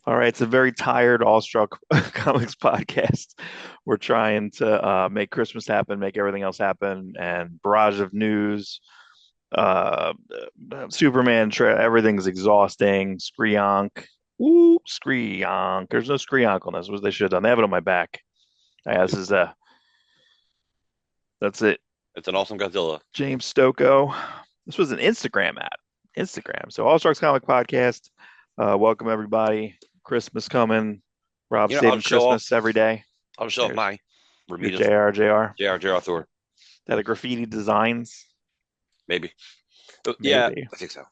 All right, it's a very tired, awestruck comics podcast. We're trying to make Christmas happen, make everything else happen, and barrage of news. Uh, Superman, everything's exhausting. Screonk, woo, Screonk. There's no Screonk on this. What they should have done. They have it on my back. Yeah, this is that's it. It's an awesome Godzilla. James Stocco. This was an Instagram ad. Instagram. So All Stars Comic Podcast. Welcome everybody. Christmas coming. Rob I'll saving show off. Christmas every day. I'll show off There's my your Ramitas JR. JR Thor. That a graffiti designs, Maybe. Yeah, maybe. I think so.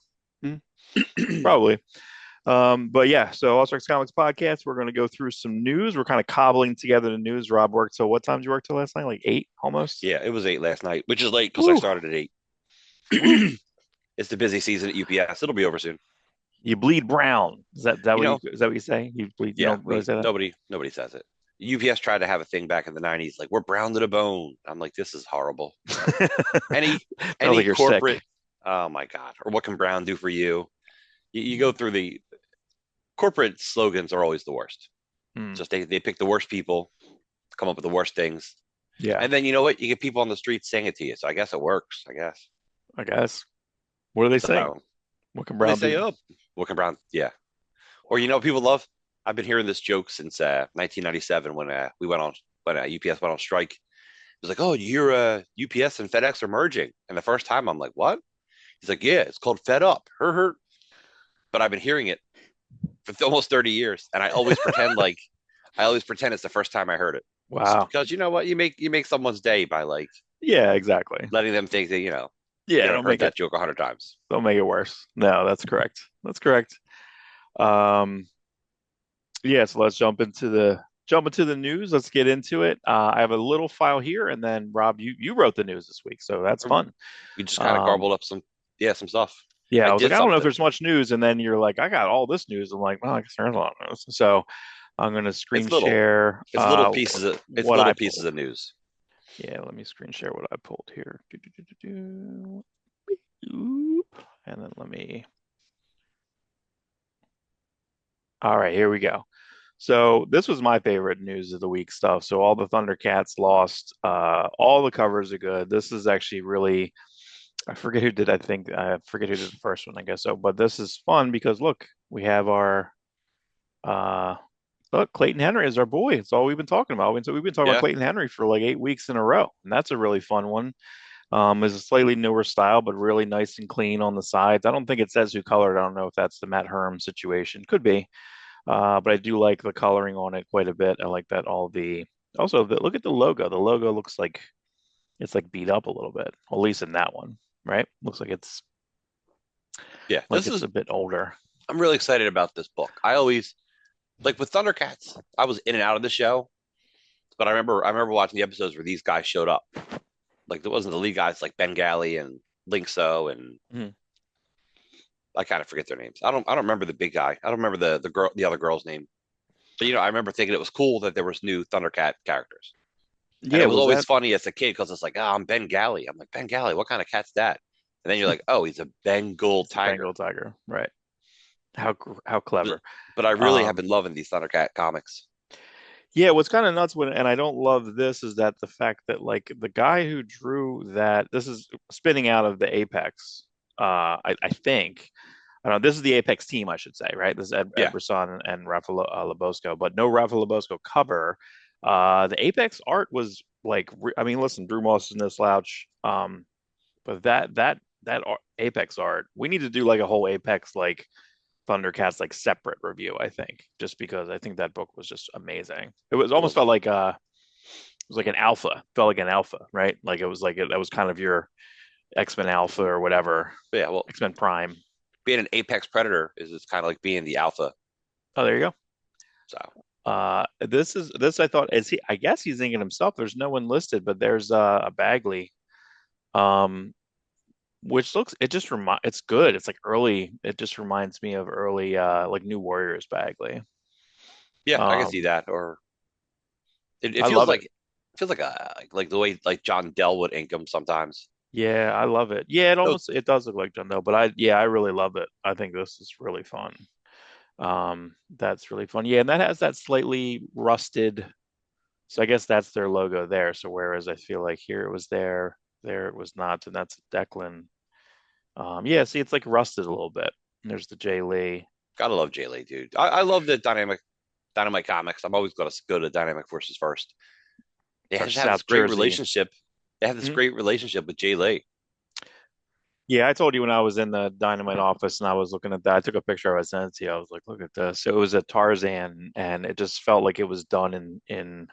Hmm, probably. But yeah, so All Stars Comics Podcast. We're going to go through some news. We're kind of cobbling together the news. Rob worked. So what time did you work till last night? Like eight almost. Yeah, it was 8 last night, which is late because I Woo, started at 8. woo. It's the busy season at UPS. It'll be over soon. You bleed brown. Is that You what know, you say? You bleed. You yeah, don't really we say that. nobody says it. UPS tried to have a thing back in the 90s, like we're brown to the bone. I'm like, this is horrible. Any Sounds any like you're sick. corporate, oh my God, or what can Brown do for you? You go through the corporate slogans are always the worst. Hmm. Just they pick the worst people, come up with the worst things. Yeah, And then you know what? You get people on the street saying it to you. So I guess it works, I guess. I guess. What are they saying? So What can they Brown say, do? oh, Wilkin Brown, yeah. Or you know what people love? I've been hearing this joke since 1997 when UPS went on strike. It was like, oh, you hear UPS and FedEx are merging. And the first time I'm like, what? He's like, yeah, it's called Fed Up. Her. But I've been hearing it for almost 30 years. And I always pretend it's the first time I heard it. Just Wow. because you know what? You make someone's day by like Yeah, exactly. letting them think that, Yeah, I've heard that joke 100 times. don't make it worse. No, that's correct. That's correct. Um, yeah, so let's jump into the news. Let's get into it. I have a little file here, and then Rob, you wrote the news this week, so that's fun. We just kind of Um, garbled up some stuff. yeah, I I was like, did I don't know if something. there's much news, and then you're like, I got all this news. I'm like, well, I guess there's a lot of news. So I'm gonna screen It's little. share It's what I little pieces pulled. of news. Yeah, let me screen share what I pulled here. Oop. And then let me. All right, here we go. So this was my favorite news of the week stuff. So all the Thundercats lost. All the covers are good. This is actually really. I forget who did. I forget who did the first one. I guess so. But this is fun because look, we have our. Uh, Look, Clayton Henry is our boy. It's all we've been talking about. So we've been talking about Yeah, Clayton Henry for like 8 weeks in a row, and that's a really fun one. Is a slightly newer style, but really nice and clean on the sides. I don't think it says who colored. I don't know if that's the Matt Herm situation. Could be. But I do like the coloring on it quite a bit. I like that all the also look at the logo. The logo looks like it's like beat up a little bit, at least in that one, right? Looks yeah. like it's a bit older. I'm really excited about this book. I always like with Thundercats. I was in and out of the show, but I remember watching the episodes where these guys showed up. Like there wasn't the lead guys like Ben Galley and Linkso and Mhm. I kind of forget their names. I don't remember the big guy. I don't remember the other girl's name. But I remember thinking it was cool that there was new Thundercat characters. And it Yeah, was was always that funny as a kid because it's like, oh, I'm Ben Galley. I'm like, Ben Galley, what kind of cat's that? And then you're like, oh, he's a Bengal it's a tiger. Bengal tiger, right? How But, clever. but I really have Um, been loving these Thundercat comics. yeah, what's kind of nuts and I don't love this is that the fact that like the guy who drew that this is spinning out of the Apex. I think I don't know. This is the Apex team, I should say, right? This is Ed Yeah, Brisson and Rafa Labosco, but no Rafa Labosco cover. The Apex art was like, I mean, listen, Drew Moss is no slouch. But that Apex art, we need to do like a whole Apex like Thundercats like separate review, I think, just because I think that book was just amazing. It was it almost was felt like it was like an alpha, felt like an alpha, right? Like it was like that was kind of your X-Men Alpha or whatever, yeah. Well, X-Men Prime. being an apex predator is kind of like being the alpha. Oh, there you go. So This I thought is he I guess he's thinking himself. There's no one listed, but there's a Bagley. Um which looks it's good. It's like early. It just reminds me of early like New Warriors Bagley. yeah, I can see Um that. Or it I feels love it. like the way like John Dell would ink them sometimes. Yeah, I love it. Yeah, Oh, it does look like John Doe, but I really love it. I think this is really fun. That's really fun. Yeah, and that has that slightly rusted. So I guess that's their logo there. So whereas I feel like here it was there, there it was not, and that's Declan. Yeah, see, it's like rusted a little bit. And there's the Jay Lee. Gotta love Jay Lee, dude. I love the Dynamite comics. I'm always going to go to Dynamic Forces first. They It's our just have this South great Jersey. relationship. They have this Mhm. great relationship with Jay Lee. Yeah, I told you when I was in the Dynamite office and I was looking at that. I took a picture. I sent it to you. I was like, "Look at this." So it was a Tarzan, and it just felt like it was done in.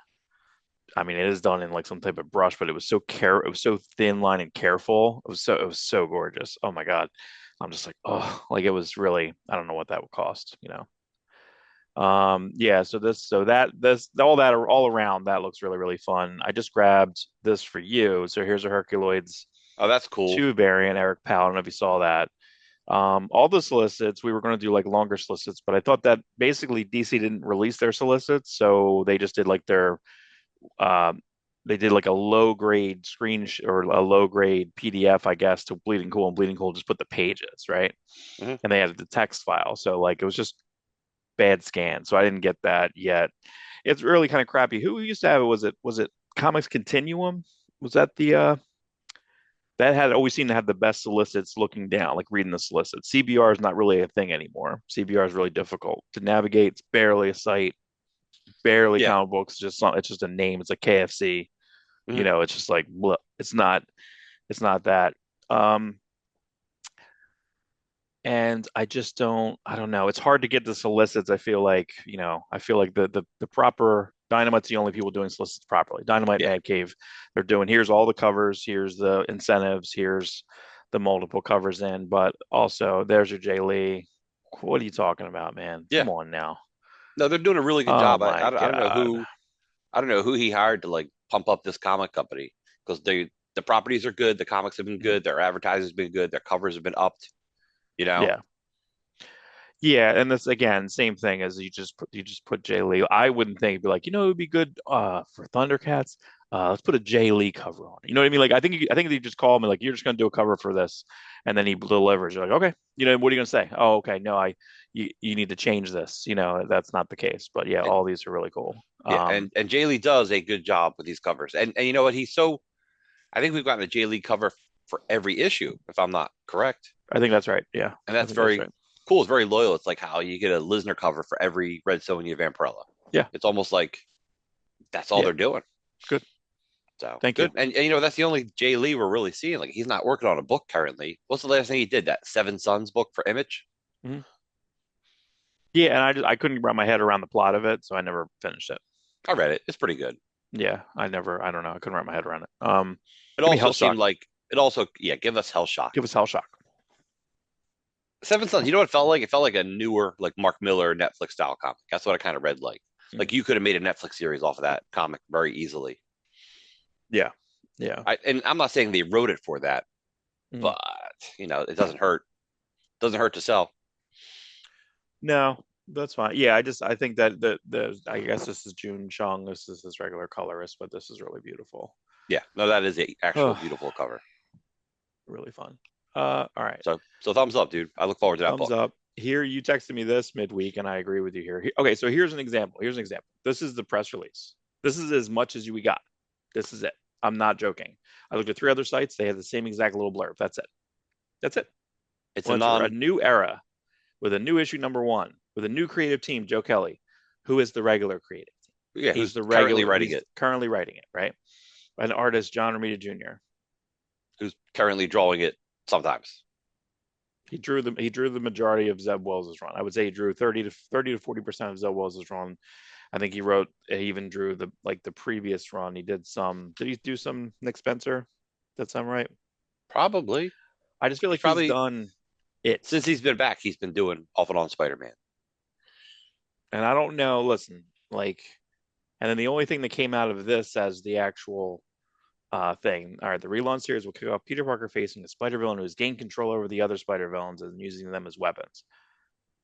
I mean, it is done in like some type of brush, but it was so It was so thin line and careful. It was so gorgeous. Oh my God, I'm just like, oh, like it was really. I don't know what that would cost. Yeah, all that all around that looks really really fun. I just grabbed this for you. So here's a Herculoids Oh, that's cool. 2 variant, Eric Powell. I don't know if you saw that. All the solicits, we were going to do like longer solicits, but I thought that basically DC didn't release their solicits, so they just did like uh, they did like a low grade or a low grade PDF, I guess, to Bleeding Cool, and Bleeding Cool just put the pages, right? Hmm. And they added the text file, so like it was just bad scan, so I didn't get that yet. It's really kind of crappy. Who used to have it? Was it Comics Continuum? Was that the that had always seemed to have the best solicits looking down, like reading the solicits. CBR is not really a thing anymore. CBR is really difficult to navigate. It's barely a site, barely Yeah. comic books. It's just a name. It's like KFC. Hmm. It's just like bleh. It's not that. Um, and I don't know. It's hard to get the solicits. I feel like the proper Dynamite's the only people doing solicits properly. Dynamite, Yeah. Mad Cave, they're doing here's all the covers, here's the incentives, here's the multiple covers in, but also there's your Jay Lee. What are you talking about, man? Yeah. Come on now. No, they're doing a really good Oh job. my I don't know God. who he hired to like pump up this comic company because the properties are good, the comics have been Mhm. good, their advertising's been good, their covers have been upped. You know, Yeah. Yeah, and this again, same thing as you just put Jay Lee. I wouldn't think it'd be like, it would be good for Thundercats. Let's put a Jay Lee cover on it. You know what I mean? Like I think they just call me like you're just gonna do a cover for this, and then he delivers. You're like, okay, what are you gonna say? Oh, okay, no, you need to change this. That's not the case. But yeah, and, all these are really cool. yeah, and Jay Lee does a good job with these covers, and you know what? I think we've gotten a Jay Lee cover for every issue, if I'm not correct, I think that's right. Yeah, and I that's think that's very right. cool. It's very loyal. It's like how you get a Lisner cover for every Red Sonja Vampirella. Yeah, It's almost like that's all yeah, they're doing. good. So Thank you. good. And that's the only Jay Lee we're really seeing. Like he's not working on a book currently. What's the last thing he did? That Seven Sons book for Image? Mhm. Yeah, and I couldn't wrap my head around the plot of it, so I never finished it. I read it. It's pretty good. Yeah, I don't know. I couldn't wrap my head around it. It Give me also Hellshock. seemed like it also, yeah, give us Hellshock. Give us Hellshock. Seven Sons, you know what it felt like? It felt like a newer, like Mark Miller Netflix style comic. That's what I kind of read like. Mm. Like you could have made a Netflix series off of that comic very easily. Yeah, yeah. And I'm not saying they wrote it for that, Mm. but it doesn't hurt. Doesn't hurt to sell. No, that's fine. Yeah, I think that the I guess this is June Chung. This is his regular colorist, but this is really beautiful. Yeah, no, that is a actual Oh, beautiful cover. really fun. All right. So thumbs up, dude. I look forward to that Thumbs book. up. Here, you texted me this midweek, and I agree with you here. Okay, so here's an example. Here's an example. This is the press release. This is as much as we got. This is it. I'm not joking. I looked at 3 other sites. They have the same exact little blurb. That's it. That's it. It's a Well, enter a non, new era with a new issue #1 with a new creative team, Joe Kelly, who is the regular creative team. yeah, He's who's the currently regular. writing He's it? currently writing it, right? An artist, John Romita Jr. Who's currently drawing it sometimes? He drew the majority of Zeb Wells' run. I would say he drew 30 to 40% of Zeb Wells' run. I think he even drew the previous run. Did he do some Nick Spencer? That sound right? Probably. I just feel He's like he's probably done it. since he's been back, he's been doing off and on Spider-Man. And I don't know, listen, and then the only thing that came out of this as the actual thing. All right, the relaunch series will kick off Peter Parker facing a spider villain who has gained control over the other spider villains and using them as weapons.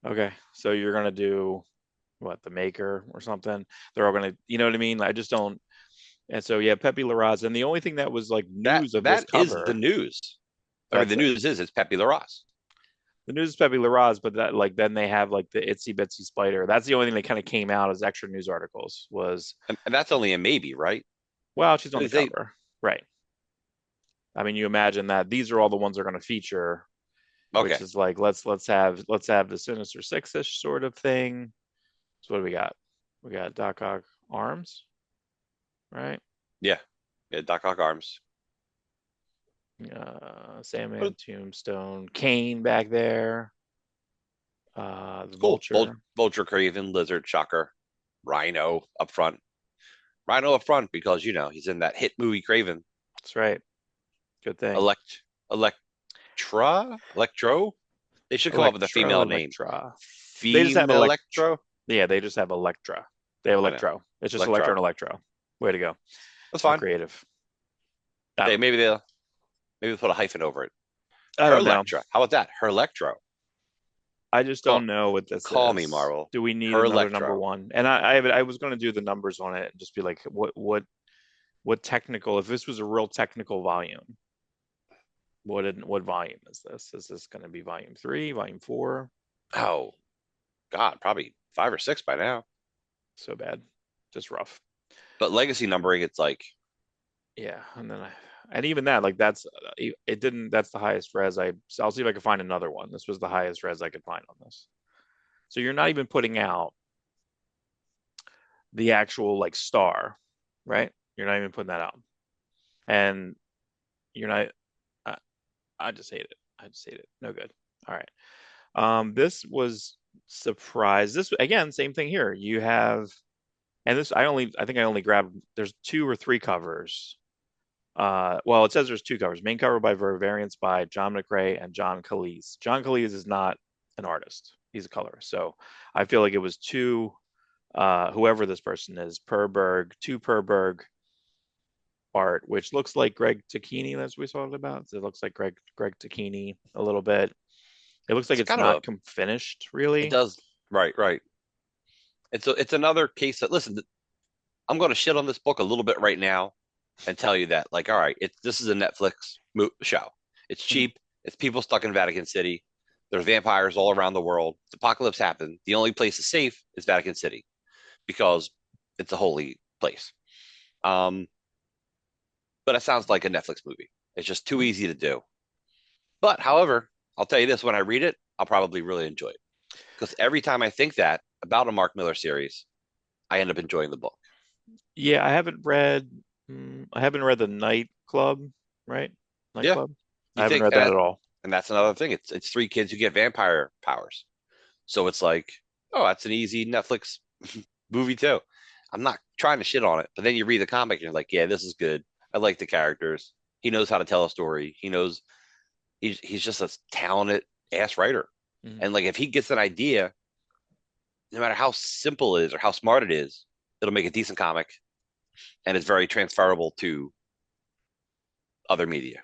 Okay, so you're gonna do what, the Maker or something? They're all gonna, you know what I mean? I just don't. And so yeah, Pepe Larraz. And the only thing that was like That news of this that is the cover, news. I mean, that's the it. news is it's Pepe Larraz. The news is Pepe Larraz, but that like then they have like the Itsy Bitsy Spider. That's the only thing that kind of came out as extra news articles was, And that's only a maybe, right? well, she's on the They cover, right? I mean, you imagine that these are all the ones they're going to feature, which okay. is like let's have the Sinister Six-ish sort of thing. So what do we got? We got Doc Ock arms, right? Yeah. Yeah, Doc Ock arms. Sandman, Tombstone, Kane back there, the Cool. Vulture. Vulture, Craven, Lizard, Shocker, Rhino up front. Rhino up front because he's in that hit movie Craven. That's right. Good thing. Elect Electro. They should come up with a Electro, female name. Electra. They just have Female Electro. Yeah, they just have Electra. They have I know. Electro. It's just Electro Electro. and Electro. Way to go. That's How fine. creative. I They don't know. maybe they'll put a hyphen over it. I Her don't know. Electra. How about that? Her Electro. I just Call don't know what this call me is. Marvel. Do we need Her another number Electro. one? And I was going to do the numbers on it and just be like, what technical? If this was a real technical volume, what volume is this? Is this going to be volume three, volume four? Oh God, probably 5 or 6 by now. So bad, just rough. But legacy numbering, it's like Yeah, and even that, like it didn't. That's the highest res. I'll see if I can find another one. This was the highest res I could find on this. So you're not even putting out the actual like star, right? You're not even putting that out, and you're not. I, I just hate it. I just hate it. No good. All right. This was surprise. This again, same thing here. You have, and this I think I only grabbed. There's two or three covers. Well, it says there's two covers. Main cover by Variants by John McRae and John Calise. John Calise is not an artist; he's a colorist. So I feel like it was two, whoever this person is, two Perberg art, which looks like Greg Tacchini, as we talked about. So it looks like Greg Tacchini a little bit. It looks like it's it's kind of not a. finished, It really. does right. It's another case that listen. I'm going to shit on this book a little bit right now and tell you that like, all right, this is a Netflix show. It's Mhm. cheap. It's people stuck in Vatican City. There's vampires all around the world. The apocalypse happened. The only place is safe is Vatican City because it's a holy place. Um, but it sounds like a Netflix movie. It's just too easy to do. But however, I'll tell you this: when I read it, I'll probably really enjoy it because every time I think that about a Mark Miller series, I end up enjoying the book. Yeah, I haven't read the Night Club, right? Night Yeah, Club. I you haven't think, read that at all. and that's another thing. It's 3 kids who get vampire powers, so it's like, oh, that's an easy Netflix movie too. I'm not trying to shit on it, but then you read the comic and you're like, yeah, this is good. I like the characters. He knows how to tell a story. He knows he's just a talented ass writer. Mhm. And like if he gets an idea, no matter how simple it is or how smart it is, it'll make a decent comic and it's very transferable to other media.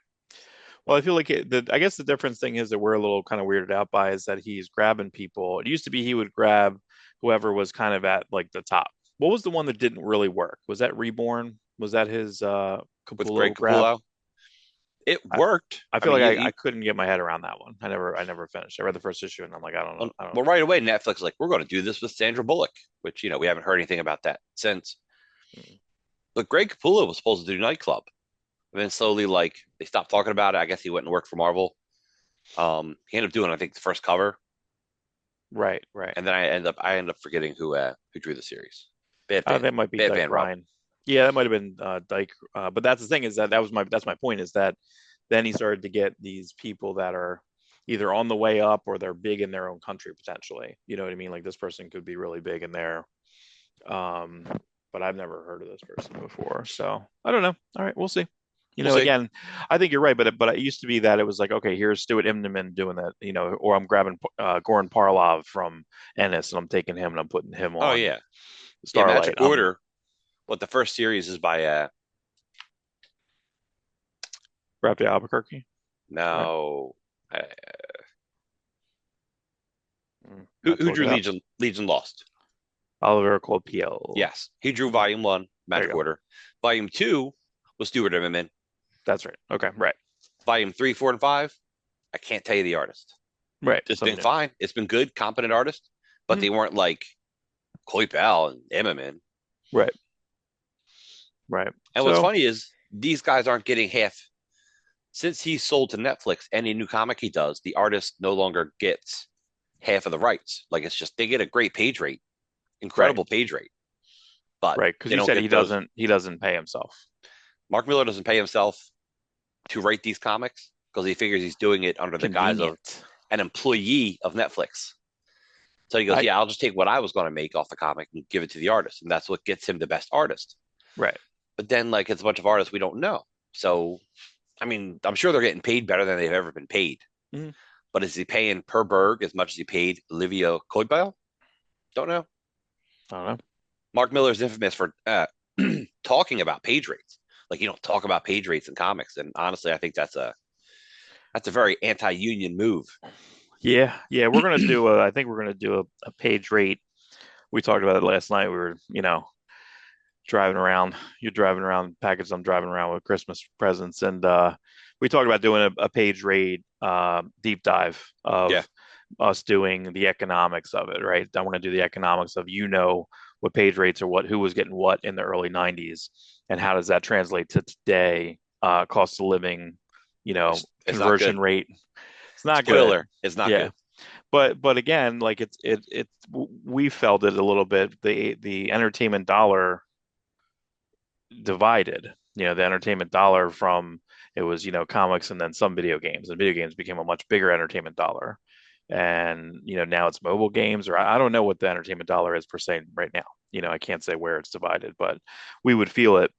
Well, I feel like I guess the difference thing is that we're a little kind of weirded out by is that he's grabbing people. It used to be he would grab whoever was kind of at like the top. What was the one that didn't really work? Was that Reborn? Was that his With Greg Capullo grab? Capullo, it I, worked. I I feel mean, like I couldn't get my head around that one. I never finished. I read the first issue and I'm like, I don't know. I don't well, right away, Netflix is like, we're going to do this with Sandra Bullock, which, we haven't heard anything about that since. know. But Greg Capullo was supposed to do Nightclub. And then slowly, like, they stopped talking about it. I guess he went and worked for Marvel. He ended up doing, I think, the first cover. Right, right. And then I end up forgetting who drew the series. Bad fan. That might be Bad Dyke fan, Rob. Ryan. Yeah, that might have been Dyke. But that's the thing is that's my point is that then he started to get these people that are either on the way up or they're big in their own country potentially. You know what I mean? Like this person could be really big in there. Um, but I've never heard of this person before, so I don't know. All right, we'll see. We'll see. Again, I think you're right, but it used to be that it was like, okay, here's Stuart Immonen doing that, or I'm grabbing Goran Parlov from Ennis and I'm taking him and I'm putting him Oh, on yeah. Yeah, Starlight. Magic Order. What the first series is by, Raphael Albuquerque, right? no. Uh, who, Gotta who look drew it up. Legion Lost? Oliver Coipel. Yes. He drew Mhm. Volume 1, There you Magic go. Order. Volume 2 was Stuart Immonen. That's right. Okay, right. Volume 3, 4, and 5, I can't tell you the artist. Right. It's been Something new. fine. It's been good, competent artists, but Mhm. they weren't like Koi Pal and Eminem. Right. Right. And what's So, funny is these guys aren't getting half. Since he's sold to Netflix, any new comic he does, the artist no longer gets half of the rights. Like it's just they get a great page rate, right. incredible page rate, but Right. Because they you don't said get those. he doesn't pay himself. Mark Miller doesn't pay himself to write these comics because he figures he's doing it under the guise of Convenient. an employee of Netflix. So he goes, I "Yeah, I'll just take what I was going to make off the comic and give it to the artist," and that's what gets him the best artist. right. But then, like, it's a bunch of artists we don't know. So, I mean, I'm sure they're getting paid better than they've ever been paid. Mhm. But is he paying per Berg as much as he paid Olivia Coipel? Don't know. I don't know. Mark Miller is infamous for talking about page rates. Like you don't talk about page rates in comics, and honestly, I think that's a very anti-union move. Yeah. Yeah. I think we're gonna do a page rate. We talked about it last night. We were, driving around. You're driving around package. I'm driving around with Christmas presents, and we talked about doing a page rate deep dive Yeah, of us doing the economics of it. Right. I want to do the economics of what page rates are, who was getting what in the early '90s, and how does that translate to today? Cost of living, it's not good. conversion rate. It's not good. Spoiler, it's not Yeah. good. But again, like we felt it a little bit. The entertainment dollar divided. The entertainment dollar from it was, comics and then some video games. And video games became a much bigger entertainment dollar. And, now it's mobile games, or I don't know what the entertainment dollar is per se right now. I can't say where it's divided, but we would feel it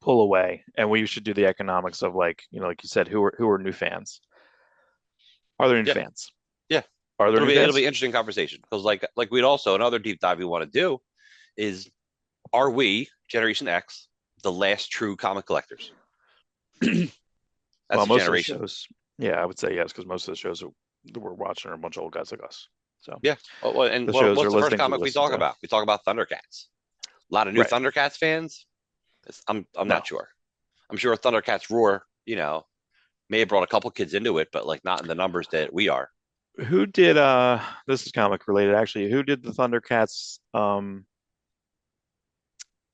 pull away. And we should do the economics of, like, like you said, who are new fans? Are there new Yeah, fans? yeah. Are there It'll new be it'll be fans? interesting conversation because like we'd also another deep dive we want to do is are we Generation X the last true comic collectors as Well, a most of the generation? shows, yeah, I would say yes, because most of the shows that we're watching are a bunch of old guys like us. So Yeah. And the shows are what's the first things we comic we listen talk to. about? We talk about Thundercats. A lot of new Right. Thundercats fans. I'm No. not sure. I'm sure Thundercats Roar, may have brought a couple kids into it, but like not in the numbers that we are. Who did this is comic related actually. Who did the Thundercats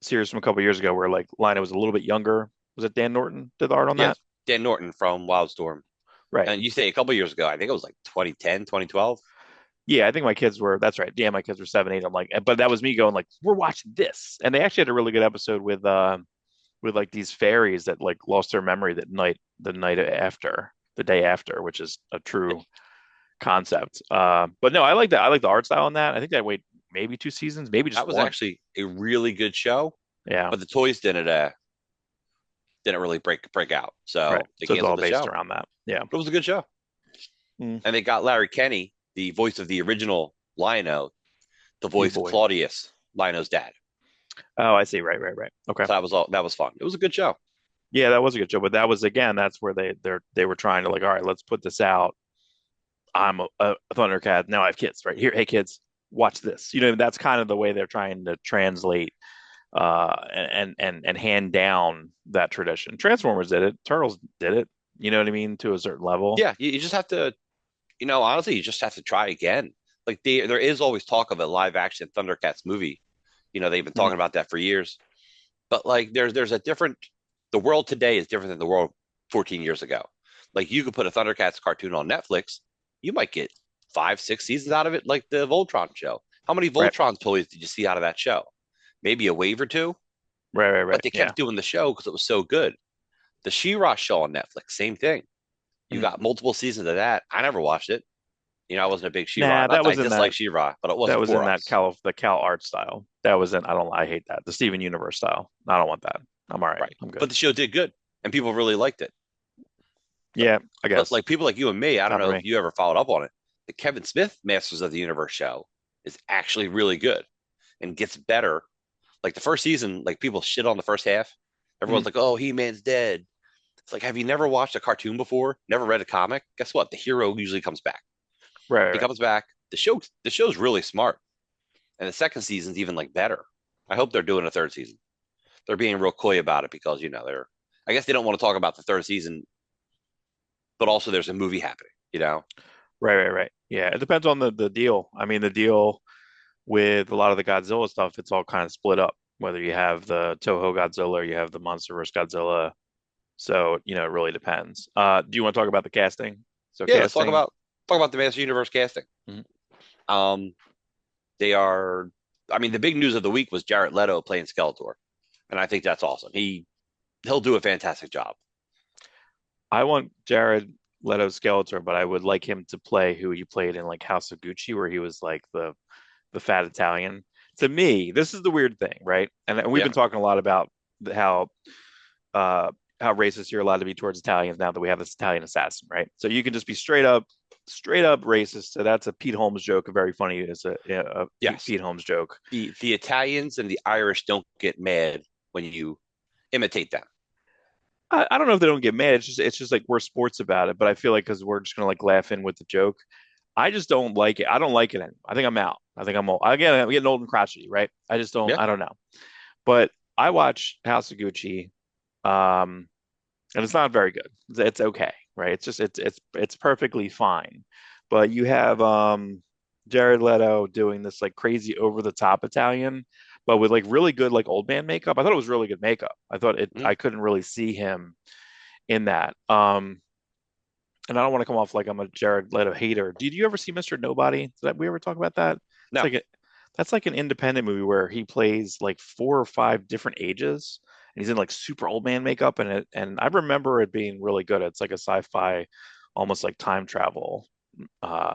series from a couple years ago where like Lina was a little bit younger? Was it Dan Norton did the art on Yeah, that? Dan Norton from Wildstorm. Right. And you say a couple years ago, I think it was like 2010, 2012. Yeah, I think my kids were that's right. Yeah, my kids were 7, 8. I'm like, but that was me going like, we're watching this. And they actually had a really good episode with like these fairies that like lost their memory the night after, the day after, which is a true concept. But no, I like that. I like the art style on that. I think that wait maybe 2 seasons, maybe just That was one. actually a really good show, Yeah, but the toys didn't really break out. right. So they So it's all canceled the based show. around that. Yeah. But it was a good show. Mm. And they got Larry Kenny, the voice of the original Lion-O, the You voice boy. Claudius, Lion-O's dad. Oh, I see. Right, right, right. Okay. So that was fun. It was a good show. Yeah, that was a good show, but that was again, that's where they were trying to like, all right, let's put this out. I'm a Thundercat. Now I have kids, right here. Hey kids, watch this. That's kind of the way they're trying to translate and hand down that tradition. Transformers did it. Turtles did it. You know what I mean? To a certain level. Yeah, you just have to, honestly, you just have to try again. Like there is always talk of a live action Thundercats movie. They've been Mhm. talking about that for years. But like there's a different the world today is different than the world 14 years ago. Like you could put a Thundercats cartoon on Netflix, you might get 5, 6 seasons out of it, like the Voltron show. How many Right, Voltron toys did you see out of that show? Maybe a wave or two, right, right, but right. they Yeah. kept doing the show because it was so good. The She-Ra show on Netflix, same thing. You Mm. got multiple seasons of that. I never watched it. I wasn't a big She-Ra. Nah, Not that that I was in dislike that. She-Ra, but it That wasn't was in for that us. the Cal art style. That was in. I don't. I hate that. The Steven Universe style. I don't want that. I'm all right. Right. I'm good. But the show did good and people really liked it. But Yeah, I but guess like people like you and me, I don't not for know if me. you ever followed up on it. The Kevin Smith Masters of the Universe show is actually really good and gets better. Like the first season, like people shit on the first half. Everyone's Mm. like, "Oh, He-Man's dead." It's like, have you never watched a cartoon before? Never read a comic? Guess what? The hero usually comes back. Right, right, He right. comes back. The show's really smart, and the second season's even like better. I hope they're doing a third season. They're being real coy about it because they're. I guess they don't want to talk about the third season, but also there's a movie happening. Right, right, right. Yeah, it depends on the deal. I mean, the deal with a lot of the Godzilla stuff, it's all kind of split up. Whether you have the Toho Godzilla or you have the MonsterVerse Godzilla. So, it really depends. Do you want to talk about the casting? So Yeah, let's casting. talk about the Master Universe casting. Mhm. Um, they are. I mean, the big news of the week was Jared Leto playing Skeletor, and I think that's awesome. He'll do a fantastic job. I want Jared Leto Skeletor, but I would like him to play who he played in like House of Gucci, where he was like the fat Italian. To me, this is the weird thing, right? And we've Yeah. been talking a lot about how uh how racist you're allowed to be towards Italians now that we have this Italian assassin, right? So you can just be straight up racist. So that's a Pete Holmes joke, a very funny it's a Yes. Pete Holmes joke. The Italians and the Irish don't get mad when you imitate them. I don't know if they don't get mad. It's just like we're sports about it, but I feel like because we're just gonna like laugh in with the joke. I just don't like it. I don't like it anymore. I think I'm out. I think I'm old. Again, I'm getting old and crotchety, right? I just don't. Yeah. I don't know. But I watch House of Gucci, um, and it's not very good. It's okay, right? It's perfectly fine. But you have Jared Leto doing this like crazy over the top Italian, but with like really good like old man makeup. I thought it was really good makeup. I thought it. Mhm. I couldn't really see him in that. And I don't want to come off like I'm a Jared Leto hater. Did you ever see Mr. Nobody? Did we ever talk about that? It's No. that's like an independent movie where he plays like four or five different ages, and he's in like super old man makeup, and I remember it being really good. It's like a sci-fi, almost like time travel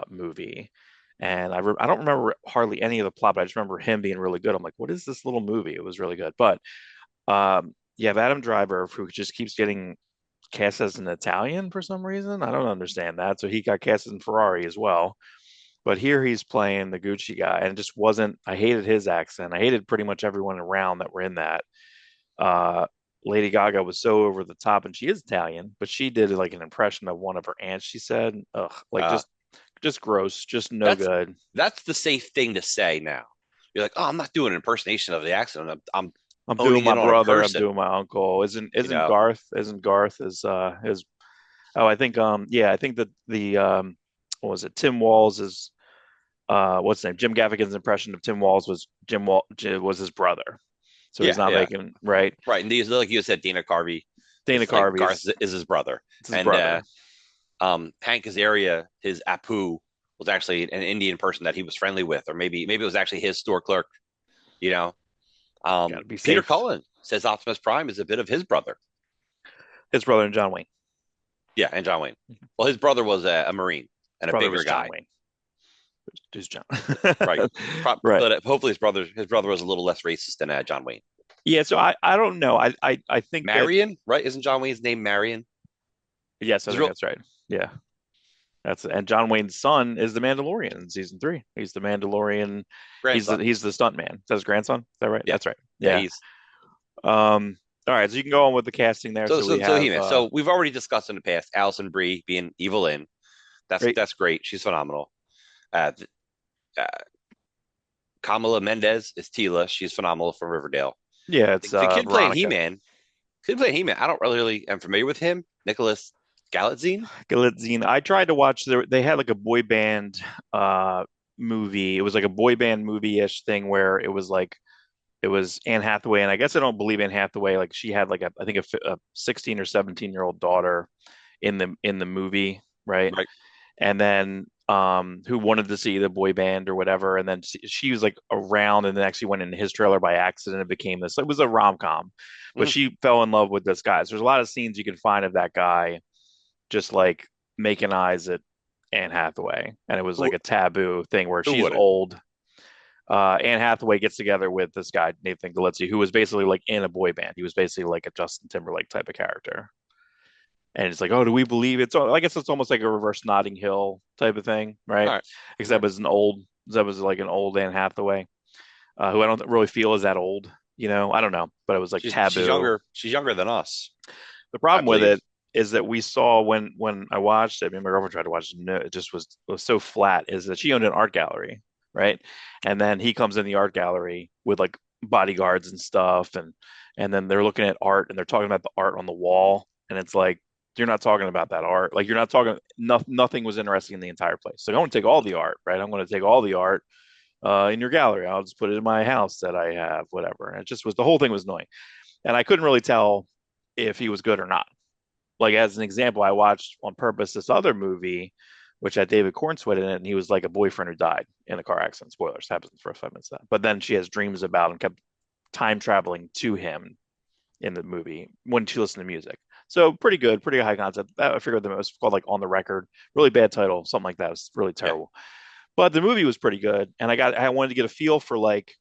movie, and I don't remember hardly any of the plot, but I just remember him being really good. I'm like, what is this little movie? It was really good, but you have Adam Driver who just keeps getting cast as an Italian for some reason. I don't understand that. So he got cast in Ferrari as well. But here he's playing the Gucci guy, and it just wasn't. I hated his accent. I hated pretty much everyone around that were in that. Uh, Lady Gaga was so over the top, and she is Italian, but she did like an impression of one of her aunts. She said, "Ugh, like Uh, just gross, just no that's good." that's the safe thing to say now. You're like, oh, I'm not doing an impersonation of the accent. I'm I'm doing owning my in on a brother. I'm person. doing my uncle. Isn't You isn't know, Garth? Isn't Garth is Oh, I think yeah, I think that the what was it? Tim Walls is what's his name? Jim Gaffigan's impression of Tim Walls was was his brother. So he's yeah, not yeah, making right. right. And these, like you said, Dana Carvey Dana is like Garth Carvey's is his brother, it's his and brother. Hank Azaria, his Apu, was actually an Indian person that he was friendly with, or maybe it was actually his store clerk. You know, Got to be Peter safe. Cullen says Optimus Prime is a bit of his brother. His brother and John Wayne. Yeah, and John Wayne. Well, his brother was a Marine His and a brother bigger was John guy, Wayne. Who's John? right? Right. But hopefully his brother was a little less racist than John Wayne. Yeah. So I don't know. I think that Marion, right? Isn't John Wayne's name Marion? yes, I His think real that's right. Yeah. And John Wayne's son is the Mandalorian in season three. He's the Mandalorian. grandson. He's the stunt man. Is that his grandson? Is that right? Yeah, That's right. yeah. Yeah. All right, so you can go on with the casting there. So we So have He-Man. So we've already discussed in the past Allison Brie being Evil Lynn. great. That's great. She's phenomenal. Th- uh, Kamala Mendez is Tila. She's phenomenal from Riverdale. Yeah, it's The kid playing Veronica He-Man. Kid playing He-Man. I don't really am familiar with him. Nicholas Galitzine. Galitzine. I tried to watch they had like a boy band uh movie. It was like a boy band movie-ish thing where it was Anne Hathaway, and I guess I don't believe Anne Hathaway. Like she had like I think a 16 or 17-year-old daughter in the movie, right? Right. And then who wanted to see the boy band or whatever, and then she was like around, and then actually went into his trailer by accident. It became this. It was a rom com, but Mm. she fell in love with this guy. So there's a lot of scenes you can find of that guy just like making eyes at Anne Hathaway, and it was like Who a taboo thing where who she's wouldn't? old. Anne Hathaway gets together with this guy Nathan Galitzine, who was basically like in a boy band. He was basically like a Justin Timberlake type of character. And it's like, oh, do we believe it? So I guess it's almost like a reverse Notting Hill type of thing, right? All right. All Except right. as an old, that was like an old Anne Hathaway, who I don't really feel is that old. I don't know, but it was like She's taboo. younger. She's younger than us, The I problem with believe. it is that we saw when I watched it, me and my girlfriend tried to watch it, no, it just was so flat, is that she owned an art gallery, right? And then he comes in the art gallery with like bodyguards and stuff, and then they're looking at art and they're talking about the art on the wall, and it's like You're not talking about that art. Like you're not talking. Nothing was interesting in the entire place. So I want to take all the art, right? I'm going to take all the art in your gallery. I'll just put it in my house that I have, whatever. And it just was the whole thing was annoying, and I couldn't really tell if he was good or not. Like as an example, I watched on purpose this other movie, which had David Cornsweet in it, and he was like a boyfriend who died in a car accident. Spoilers, happens in the first 5 minutes of that. But then she has dreams about him, kept time traveling to him in the movie when she listened to music. So pretty good, pretty high concept. I figured it was called like On the Record. Really bad title, something like that. It's really Yeah. terrible. But the movie was pretty good, and I wanted to get a feel for like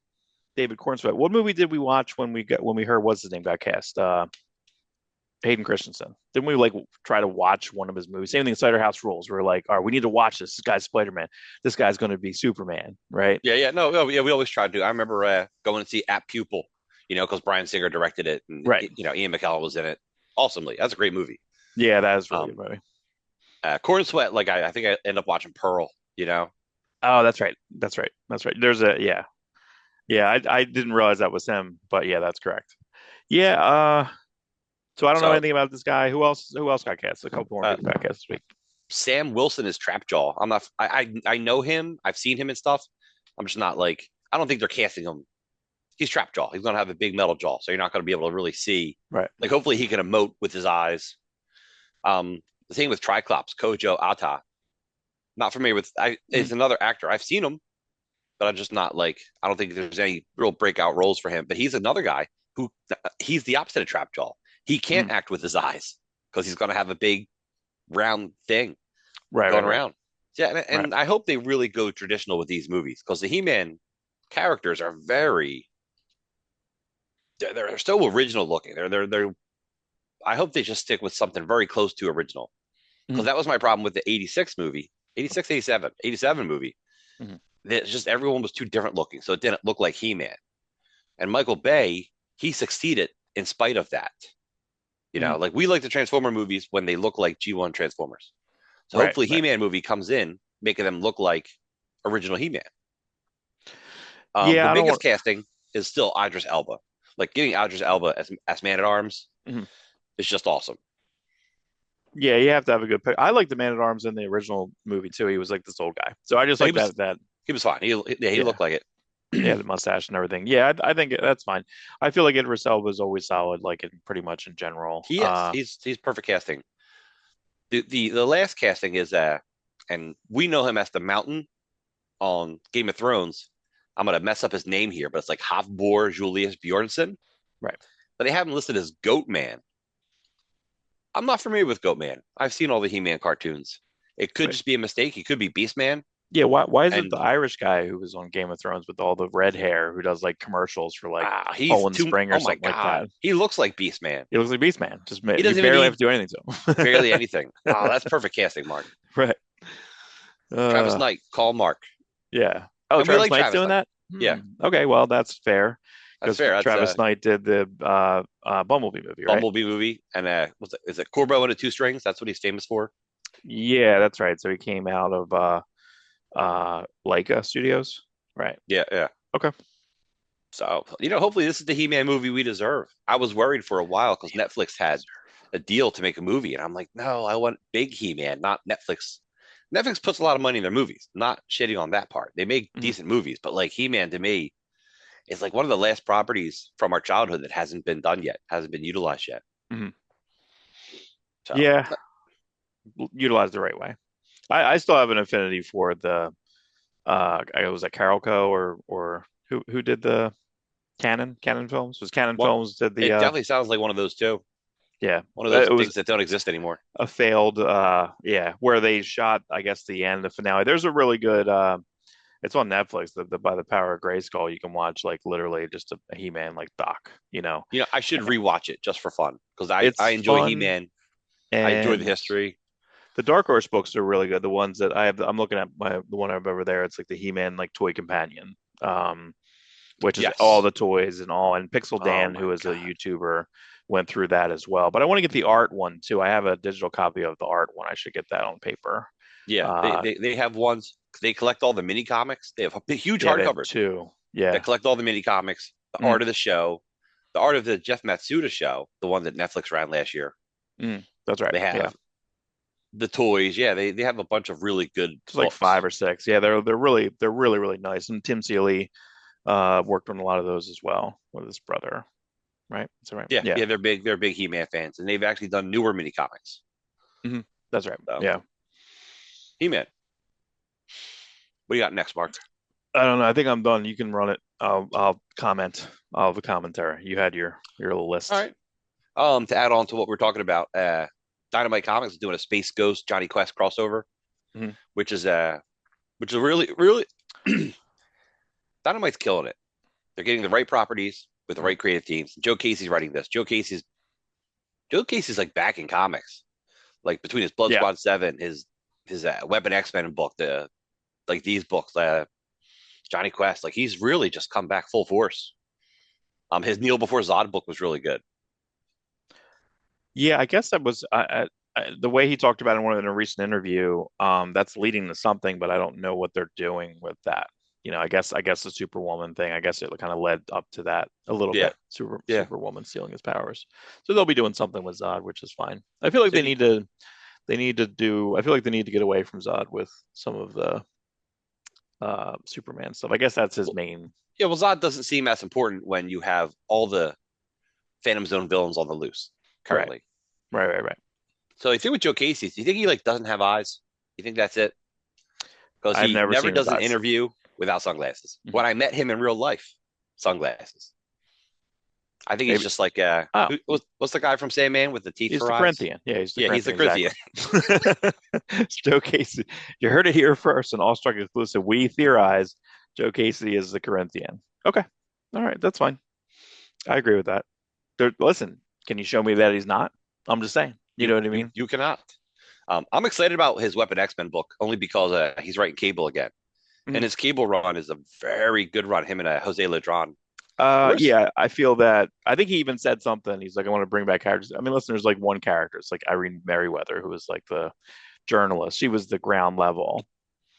David Cornsweet. What movie did we watch when we heard what's his name got cast? Hayden Christensen. Didn't we like try to watch one of his movies? Same thing. Cider House Rules. We're like, all right, we need to watch this. This guy's Spider Man. This guy's going to be Superman, right? Yeah, yeah, no, no, yeah, we always try to do. I remember going to see At Pupil, because Bryan Singer directed it, and Right. Ian McKellen was in it awesomely. That's a great movie. Yeah, that is really Um, good movie. Corn Sweat, like I think I end up watching Pearl. Oh, that's right. That's right. That's right. There's a yeah. Yeah, I didn't realize that was him, but yeah, that's correct. Yeah, so I don't know So anything about this guy. Who else got cast? A couple more uh, people got cast this week. Sam Wilson is Trapjaw. I'm not. I know him. I've seen him and stuff. I'm just not like. I don't think they're casting him. He's Trapjaw. He's gonna have a big metal jaw, so you're not gonna be able to really see. Right. Like, hopefully, he can emote with his eyes. The same with Triclops, Kojo Ata. Not familiar with. Mm, Is another actor. I've seen him, but I'm just not like. I don't think there's any real breakout roles for him. But he's another guy who he's the opposite of Trapjaw. He can't mm. act with his eyes because he's gonna have a big round thing Right, right, going right, around. Yeah, right. and I hope they really go traditional with these movies because the He-Man characters are very they're still original looking. They're I hope they just stick with something very close to original because Mm, that was my problem with the 86 movie, 86, 87, 87 movie. mm, It's just everyone was too different looking, so it didn't look like He-Man. And Michael Bay, he succeeded in spite of that. mm. Like we like the Transformer movies when they look like G1 Transformers. So Right, hopefully right. He-Man movie comes in making them look like original He-Man. The Yeah, I don't biggest want. casting is still Idris Elba. Like getting Idris Elba as Man at Arms Mhm. is just awesome. Yeah, you have to have a good pick. I like the Man at Arms in the original movie too. He was like this old guy, so I just No, like that. That he was fine. He yeah, looked like yeah, it. the mustache and everything. Yeah, I think that's fine. I feel like Idris Elba is always solid, like in pretty much in general. He is. He's perfect casting. The last casting is and we know him as the Mountain on Game of Thrones. I'm gonna mess up his name here, but it's like Hafbor Julius Bjornsson. Right. But they have him listed as Goat Man. I'm not familiar with Goat Man. I've seen all the He-Man cartoons. It could Right. just be a mistake. He could be Beast Man. Yeah, why is it And the Irish guy who was on Game of Thrones with all the red hair who does like commercials for like he's Poland too. Spring or Oh my something like god, that? he looks like Beast Man. He looks like Beastman. Just He you doesn't even barely have need to do anything to barely him. anything. Oh, that's perfect casting, Mark. Right. Travis Uh, Knight, call Mark, yeah. Oh, and we Travis like Knight's Travis doing Knight. that? Yeah, Okay, well, that's fair that's because fair. That's Travis a Knight did the Bumblebee movie, right? Bumblebee movie, and is it Corbo and the Two Strings? That's what he's famous for. Yeah, that's right. So he came out of Leica Studios, right? Yeah, yeah. Okay. So hopefully this is the He-Man movie we deserve. I was worried for a while because Netflix had a deal to make a movie, and I'm like, no, I want big He-Man, not Netflix. Netflix puts a lot of money in their movies. Not shitting on that part. They make Mhm. decent movies, but like He-Man to me is like one of the last properties from our childhood that hasn't been done yet, hasn't been utilized yet. Mhm. So Yeah, utilized the right way. I still have an affinity for the I was that Carol Co. or who did the Canon Films? Was Canon one, Films did the it definitely sounds like one of those two. yeah. One of those It was things that don't exist anymore. a failed yeah, where they shot I guess the end, the finale. There's a really good it's on Netflix, the by the power of Grayskull, you can watch like literally just a He-Man like doc. I should rewatch it just for fun because I It's enjoy fun He-Man. I enjoy the and history. the Dark Horse books are really good. The ones that I have, I'm looking at the one I have over there. It's like the He-Man like toy companion, which is all Yes. the toys and all. And Pixel Oh Dan, my who is a God. YouTuber, went through that as well. But I want to get the art one too. I have a digital copy of the art one. I should get that on paper. Yeah, Uh, they have ones. They collect all the mini comics. They have huge yeah, they have hardcovers two. that Yeah. collect all the mini comics, the Mm, art of the show, the art of the Jeff Matsuda show, the one that Netflix ran last year. mm. That's right. They Yeah. have the toys. Yeah, they have a bunch of really good It's like five books. or six. Yeah, they're really nice. And Tim Seeley worked on a lot of those as well with his brother, right? That's right. Yeah, Yeah. yeah, they're big He-Man fans, and they've actually done newer mini comics. Hmm. That's right. So Yeah. He-Man, what do you got next, Mark? I don't know. I think I'm done. You can run it. I'll comment. I'll have a commentary. You had your little All list. right. To add on to what we're talking about, Dynamite Comics is doing a Space Ghost Johnny Quest crossover, Hmm. which is uh, which is really Dynamite's killing it. They're getting the right properties with the Hmm. right creative teams. Joe Casey's writing this. Joe Casey's like back in comics, like between his Blood Yeah. Squad 7, his Weapon X-Men book, the like these books, Johnny Quest, like he's really just come back full force. His Kneel Before Zod book was really good. Yeah. I guess that was the way he talked about it in a recent interview. That's leading to something, but I don't know what they're doing with that. I guess the Superwoman thing. I guess it kind of led up to that a little Yeah, bit. yeah. Superwoman stealing his powers. So they'll be doing something with Zod, which is fine. I feel like So they need to. They need to do. I feel like they need to get away from Zod with some of the Superman stuff. I guess that's his well, main. yeah, well, Zod doesn't seem as important when you have all the Phantom Zone villains on the loose Right. currently. Right. Right. Right. So you think with Joe Casey, do you think he like doesn't have eyes? You think that's it? Because I've he never never seen his does an eyes. interview without sunglasses. Mhm. When I met him in real life, sunglasses. I think he's Maybe. just like Oh, what's the guy from Sandman with the teeth he's for the eyes? Corinthian. Yeah, he's the Yeah, he's the Corinthian. Corinthian. Exactly. It's Joe Casey. You heard it here first. An Awestruck exclusive. We theorize Joe Casey is the Corinthian. Okay. All right. That's fine. I agree with that. Listen, can you show me that he's not? I'm just saying. You You know what I you mean? you cannot. I'm excited about his Weapon X-Men book only because he's writing Cable again, and Mhm. his Cable run is a very good run. Him and Jose Ladron. Yeah, I feel that. I think he even said something. He's like, I want to bring back characters. I mean, listen, there's like one character. It's like Irene Merriweather, who was like the journalist. She was the ground level.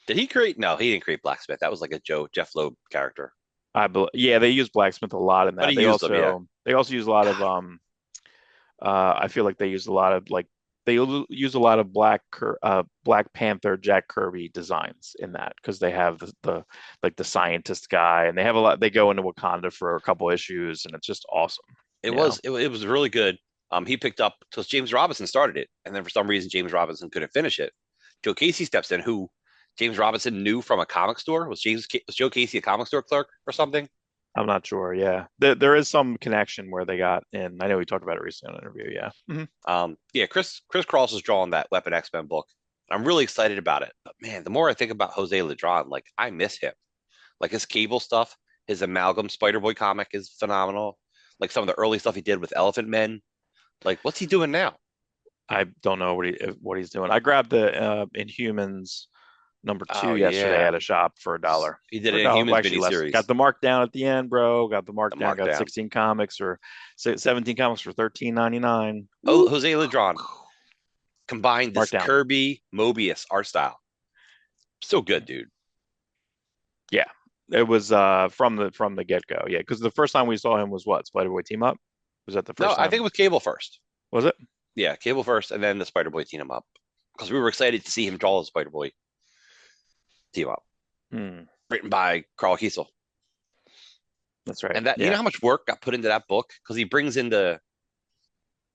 Did he create? No, he didn't create Blacksmith. That was like a Jeff Loeb character, Yeah, they use blacksmith a lot in but that. he They used them. Yeah. also they also use a lot of God, I feel like they use a lot of like use a lot of Black Panther Jack Kirby designs in that because they have the like the scientist guy and they have a lot they go into Wakanda for a couple issues and it's just awesome. it You know? was it, it was really good. He picked up because James Robinson started it, and then for some reason James Robinson couldn't finish it. Joe Casey steps in, who James Robinson knew from a comic store. Was Joe Casey a comic store clerk or something? I'm not sure. Yeah. There is some connection where they got in. I know we talked about it recently on an interview. Yeah. Yeah, Chris Cross is drawing that Weapon X-Men book. I'm really excited about it. But man, the more I think about Jose Ladron, like I miss him. Like his Cable stuff, his Amalgam Spider Boy comic is phenomenal. Like some of the early stuff he did with Elephant Men. Like what's he doing now? I don't know what he's doing. I grabbed the Inhumans #2 Oh yesterday yeah, at a shop for a dollar. he did For a an dollar, well, Inhumans actually less. Got miniseries, the markdown at the end, bro. Got the the markdown. Got Markdown. 16 comics or 17 comics for 13.99. Oh, Woo! Jose Ladron combined this Markdown. Kirby Mobius art style. So good, dude. Yeah, it was from the get go. Yeah, because the first time we saw him was what Spider Boy team up. Was that the No, first I think it time? was Cable first. Was it? Yeah, Cable first, and then the Spider Boy team him up because we were excited to see him draw the Spider Boy team up, Hmm. written by Carl Kiesel. That's right. And that you know Yeah, how much work got put into that book because he brings in the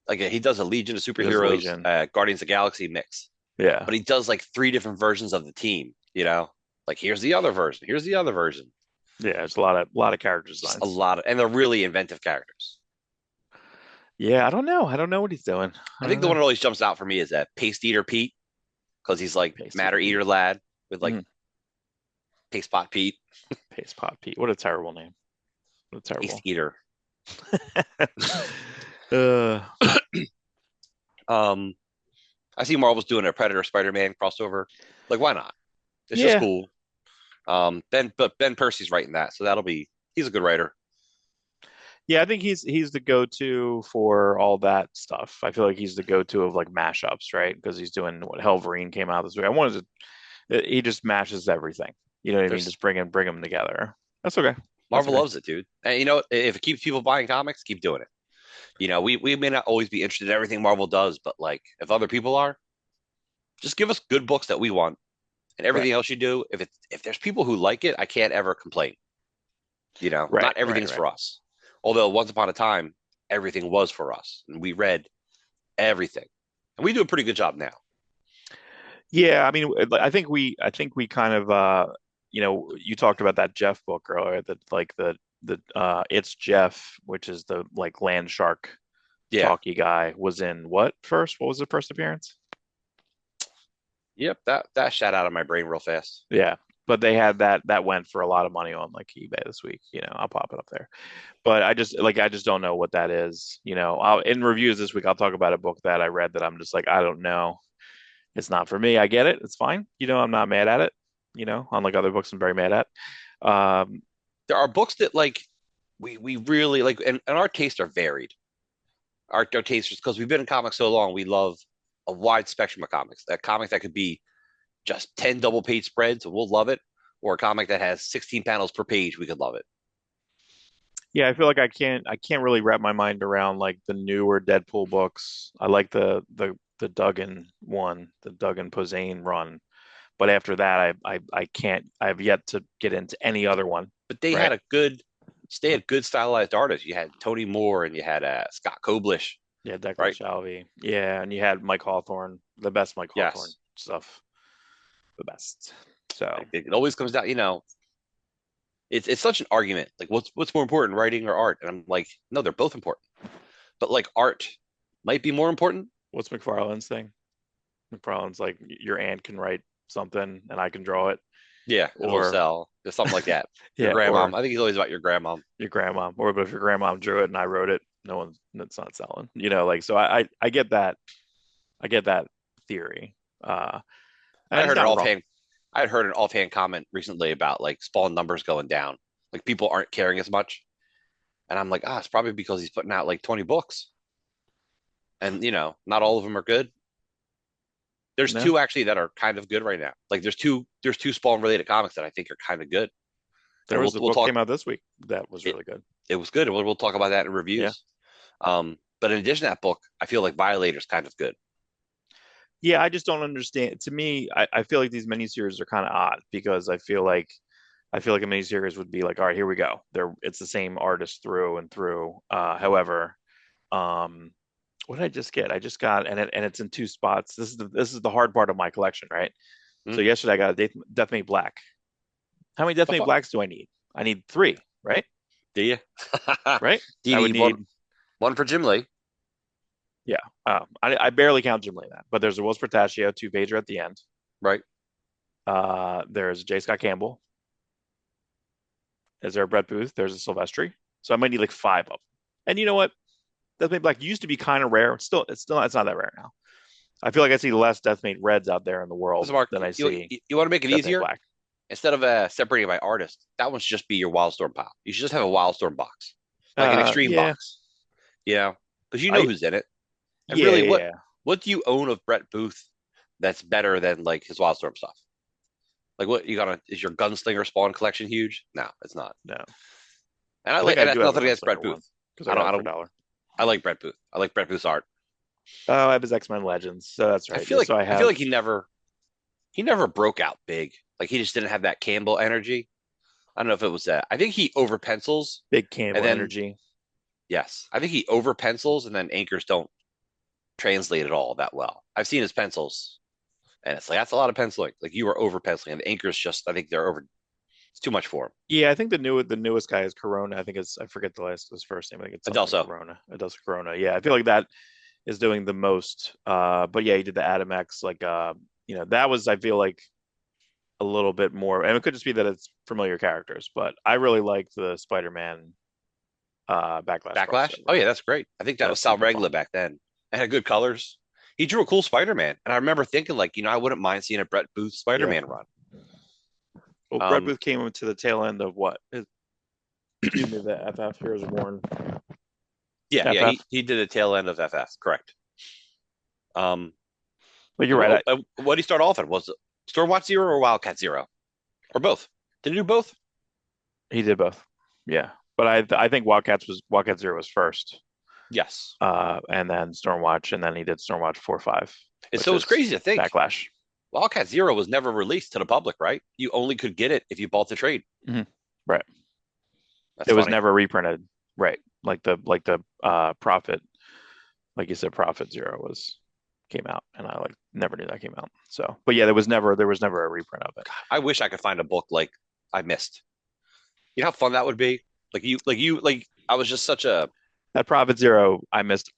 like he does a Legion of he does Superheroes, Legion. Guardians of the Galaxy mix, Yeah, but he does like three different versions of the team. You know, like here's the other version, here's the other version. yeah. It's a lot of character Just a designs. lot of, and they're really inventive characters. Yeah, I don't know. I don't know what he's doing. I I think don't the one know. that always jumps out for me is that Paste Eater Pete because he's like Paste Matter Eater Pete. Eater lad with like Mhm. Paste Pot Pete, Paste Pot Pete. What a terrible name. What a Paste terrible. Eater. uh, Um, I see Marvel's doing a Predator Spider-Man crossover. Like, why not? It's just yeah, cool. But Ben Percy's writing that, so he's a good writer. yeah. I think he's the go-to for all that stuff. I feel like he's the go-to of like mashups, right? Because he's doing what Helverine came out this week. I wanted to. He just mashes everything. You know what I mean? There's Just bring them together. That's okay. That's Marvel okay. loves it, dude. And you know, if it keeps people buying comics, keep doing it. We may not always be interested in everything Marvel does, but like if other people are, just give us good books that we want, and Right. everything else you do. If there's people who like it, I can't ever complain. Right. Not Right. everything's Right. for us. Although once upon a time, everything was for us, and we read everything, and we do a pretty good job now. Yeah, I mean, I think we kind of you talked about that Jeff book earlier, that like the It's Jeff, which is the like land shark Yeah. talky guy, was in what first? What was the first appearance? Yep. That shot out of my brain real fast. Yeah. But they had that went for a lot of money on like eBay this week. I'll pop it up there. But I just don't know what that is. In reviews this week I'll talk about a book that I read that I'm just like I don't know. It's not for me. I get it. It's fine. I'm not mad at it. Unlike other books I'm very mad at. Um, There are books that like we really like, and our tastes are varied. Our tastes, because we've been in comics so long, we love a wide spectrum of comics. A comic that could be just 10 double page spreads, and we'll love it, or a comic that has 16 panels per page, we could love it. yeah, I feel like I can't really wrap my mind around like the newer Deadpool books. I like the Duggan one, the Duggan Posehn run. But after that, I can't. I've yet to get into any other one. But they Right? had they had good stylized artists. You had Tony Moore and you had Scott Koblish, Yeah, Declan right? Shalvey. Yeah, and you had Mike Hawthorne, the best Mike Hawthorne Yes. stuff, the best. So It always comes down, it's such an argument. Like, what's more important, writing or art? And I'm like, no, they're both important. But like, art might be more important. what's McFarlane's thing? McFarlane's like your aunt can write something and I can draw it, Yeah, and it'll or sell. There's something like that. Your yeah, grandmom. or I think he's always about your grandmom. your grandma, or but if your grandma drew it and I wrote it, no one's that's not selling. Like so I get that. I get that theory. I And he's heard an not wrong. offhand. I had heard an offhand comment recently about like spawn numbers going down. Like people aren't caring as much. And I'm like, it's probably because he's putting out like 20 books. And not all of them are good. There's No, two actually that are kind of good right now. Like there's two Spawn related comics that I think are kind of good. there And was we'll a we'll book talk came out this week that was it really good. it was good. And we'll talk about that in Yeah. reviews. But in addition to that book, I feel like Violator's kind of good. Yeah, I just don't understand. To me, I feel like these miniseries are kind of odd because I feel like a miniseries would be like, all right, here we go. It's the same artist through and through. However, um, what did I just get? I just got and it's in two spots. This is the hard part of my collection, right? So Hmm? yesterday I got a Deathmate Black. How many The Deathmate fuck? Blacks do I need? I need three, right? Do you? Right? Do you I would need one need, one for Jim Lee? yeah. I barely count Jim Lee in that, but there's a Will Portaccio, two pager at the end. Right? There's J. Scott Campbell. Is there a Brett Booth? There's a Silvestri. So I might need like five of them. And you know what? Deathmate Black used to be kind of rare. It's not that rare now. I feel like I see less Deathmate Reds out there in the So world Mark, than I see you want to make it Deathmate easier? Black. Instead of separating by artist, that one should just be your Wildstorm pile. You should just have a Wildstorm box, like an extreme Yeah, box. Because you know I who's in it. And yeah, really, yeah, what yeah. what do you own of Brett Booth that's better than like his Wildstorm stuff? Like what you got? Is your Gunslinger Spawn collection huge? No, it's not. No, And I I like, think I and do that's have a nothing against Gunslinger Brett one Booth. because I got it for a dollar. I like Brett Booth. I like Brett Booth's art. Oh, I have his X-Men Legends, so that's right. So I I feel have like he never broke out big. Like he just didn't have that Campbell energy. I don't know if it was that. I think he over pencils big and Campbell then energy. yes, I think he over pencils and then anchors don't translate at all that well. I've seen his pencils and it's like that's a lot of penciling. Like you are over penciling and the anchors just I think they're over. It's too much for him. Yeah, I think the newest guy is Corona. I think it's I forget his first name. I think it's something Adelso, Corona. It does Corona. Yeah, I feel like that is doing the most. But yeah, he did the Adam X. Like, that was I feel like a little bit more, and it could just be that it's familiar characters. But I really like the Spider-Man Backlash Backlash. Oh crossover. yeah, that's great. I think that was That's Sal super Regula fun. back then. It had good colors. He drew a cool Spider-Man, and I remember thinking like, I wouldn't mind seeing a Brett Booth Yeah. Spider-Man run. Well, Brett Um, Booth came to the tail end of what? Excuse me, the FF Heroes Born yeah, he FF. he did the tail end of FF, correct. Um, But you're right. what did he start off in? Was it Stormwatch Zero or Wildcat Zero or both? Did he do both? He did both. Yeah, but I think Wildcat Zero was first. Yes. and then Stormwatch, and then he did Stormwatch 4, 5, And which so it's is crazy to think Backlash. Wildcat Zero was never released to the public, right? You only could get it if you bought the trade. Hmm. Right. That's It was funny. never reprinted. Right. Like the Prophet, like you said, Prophet Zero was came out, and I like never knew that came out. So, but yeah, there was never a reprint of it. I wish I could find a book like I missed. You know how fun that would be? Like I was just such a That Prophet Zero I missed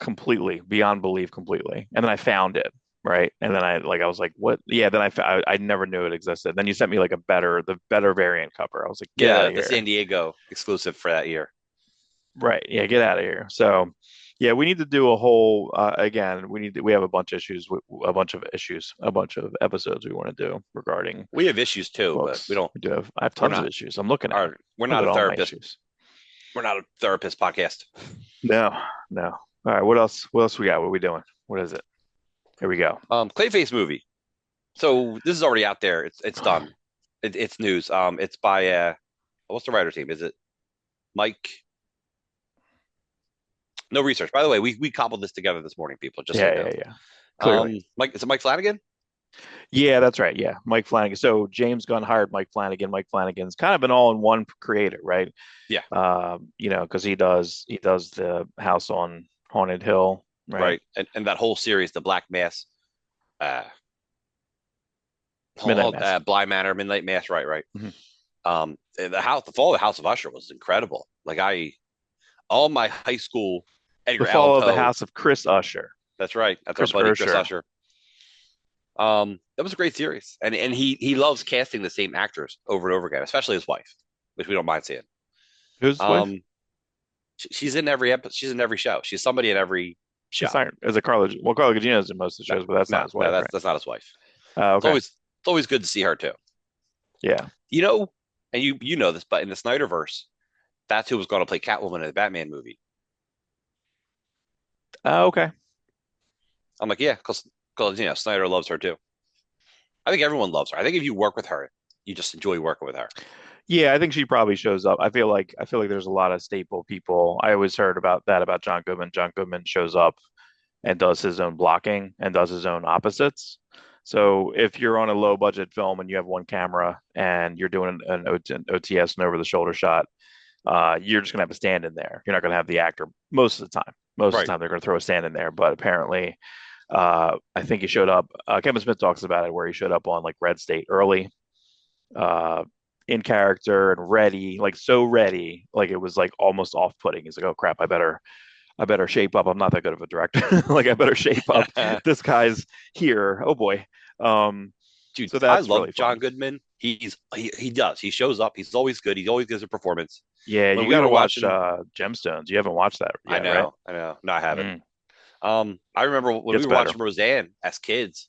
completely, beyond belief, completely, and then I found it. Right. And then I was like, what? Yeah. Then I never knew it existed. Then you sent me like the better variant cover. I was like, get out yeah, of the here. San Diego exclusive for that year. Right. Yeah, get out of here. So, yeah, we need to do a whole again, we have a bunch of issues, a bunch of episodes we want to do regarding We have issues too, but we books. don't. I have We're tons of not. issues. I'm looking at it. We're Look not at a all my therapist. issues. We're not a therapist podcast. No, no. All right, what else? What else we got? What are we doing? What is it? Here we go. Clayface movie. So this is already out there. It's done. It's news. It's by what's the writer team? Is it Mike? No research. By the way, we cobbled this together this morning, people. Just so Yeah, you know. yeah, yeah. Clearly. Mike, is it Mike Flanagan? Yeah, that's right. Yeah, Mike Flanagan. So James Gunn hired Mike Flanagan. Mike Flanagan's kind of an all-in-one creator, right? Yeah, Because he does the House on Haunted Hill, right? right. And that whole series, the Black Mass, uh, Midnight Mass. Bly Manor, Midnight Mass. Right, right. Mhm. The fall of the House of Usher was incredible. All my high school, The Edgar Allan Fall of the Poe. House of Chris Usher. That's right. That's our Chris buddy Chris Usher. Usher. That was a great series, and he loves casting the same actors over and over again, especially his wife, which we don't mind seeing. Who's his wife? Um, she's in every episode. She's in every show. She's somebody in every show. It's not. Is it Carla? Well, Carla Gugino's in most of the No, shows, but that's not no, his no. wife, right? That's not his wife. Okay. It's always good to see her too. Yeah. You know, and you know this, but in the Snyderverse, that's who was going to play Catwoman in the Batman movie. Okay. I'm like, yeah, because Snyder loves her too. I think everyone loves her. I think if you work with her, you just enjoy working with her. Yeah, I think she probably shows up. I feel like there's a lot of staple people. I always heard about that about John Goodman. John Goodman shows up and does his own blocking and does his own opposites. So if you're on a low budget film and you have one camera and you're doing an OTS, an over the shoulder shot, you're just gonna have a stand in there. You're not gonna have the actor most of the time. Most of the Right. time they're gonna throw a stand in there. But apparently, I think he showed up. Kevin Smith talks about it where he showed up on like Red State early, uh, in character and ready, like so ready, like it was like almost off-putting. He's like, "Oh crap, I better shape up. I'm not that good of a director. Like I better shape up. This guy's here. Oh boy." Um, Dude, so I that's love really John fun. Goodman. He does. He shows up. He's always good. He always gives a performance. Yeah, When you we got to were watch watching, Gemstones. You haven't watched that I yet, right? know, I know. No, I haven't. Mm, I remember when we gets were better. watching Roseanne as kids.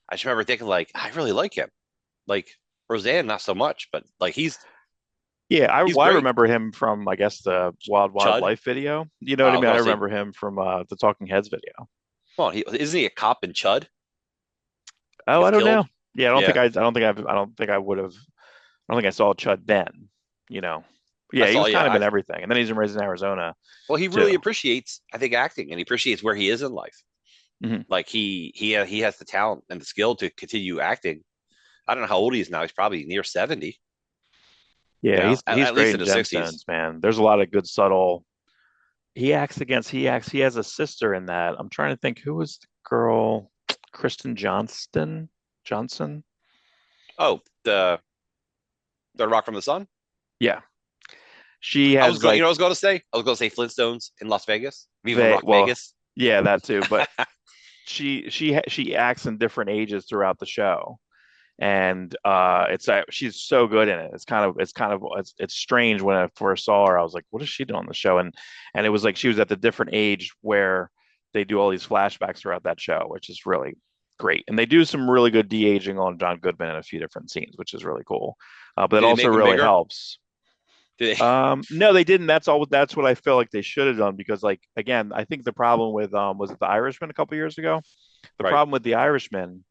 I just remember thinking like, I really like him. Like Roseanne, not so much, but like Yeah, I he's well, I great. remember him from I guess the Wild Wild Chud. Life video. You know what I I was mean? I gonna say, remember him from the Talking Heads video. come on, isn't he a cop in Chud? He Oh, I gets don't know. killed. Yeah, Yeah, I don't think I would have. I don't think I saw Chud then. You know. I Yeah, he saw. was Yeah, kind of in everything, and then he's in Raising Arizona well, he too. really appreciates, I think, acting, and he appreciates where he is in life. Hmm. Like he has the talent and the skill to continue acting. I don't know how old he is now. He's probably near 70. Yeah, he's At least great in in the 60s. Gemstones, man. There's a lot of good subtle. He has a sister in that. I'm trying to think who was the girl, Kristen Johnson. Oh, the Rock from the Sun. Yeah, she I was has going. You like know, what I was going to say. I was going to say Flintstones in Las Vegas. Viva Rock well, Vegas. yeah, that too. But she acts in different ages throughout the show, and she's so good in it. It's strange when I first saw her. I was like, what is she doing on the show? And it was like she was at the different age where they do all these flashbacks throughout that show, which is really great. And they do some really good de-aging on John Goodman in a few different scenes, which is really cool. But it Did they also make him really bigger? helps. Did they? No, they didn't. That's what I feel like they should have done because, like, again, I think the problem with was it The Irishman a couple years ago? The Right. problem with The Irishman,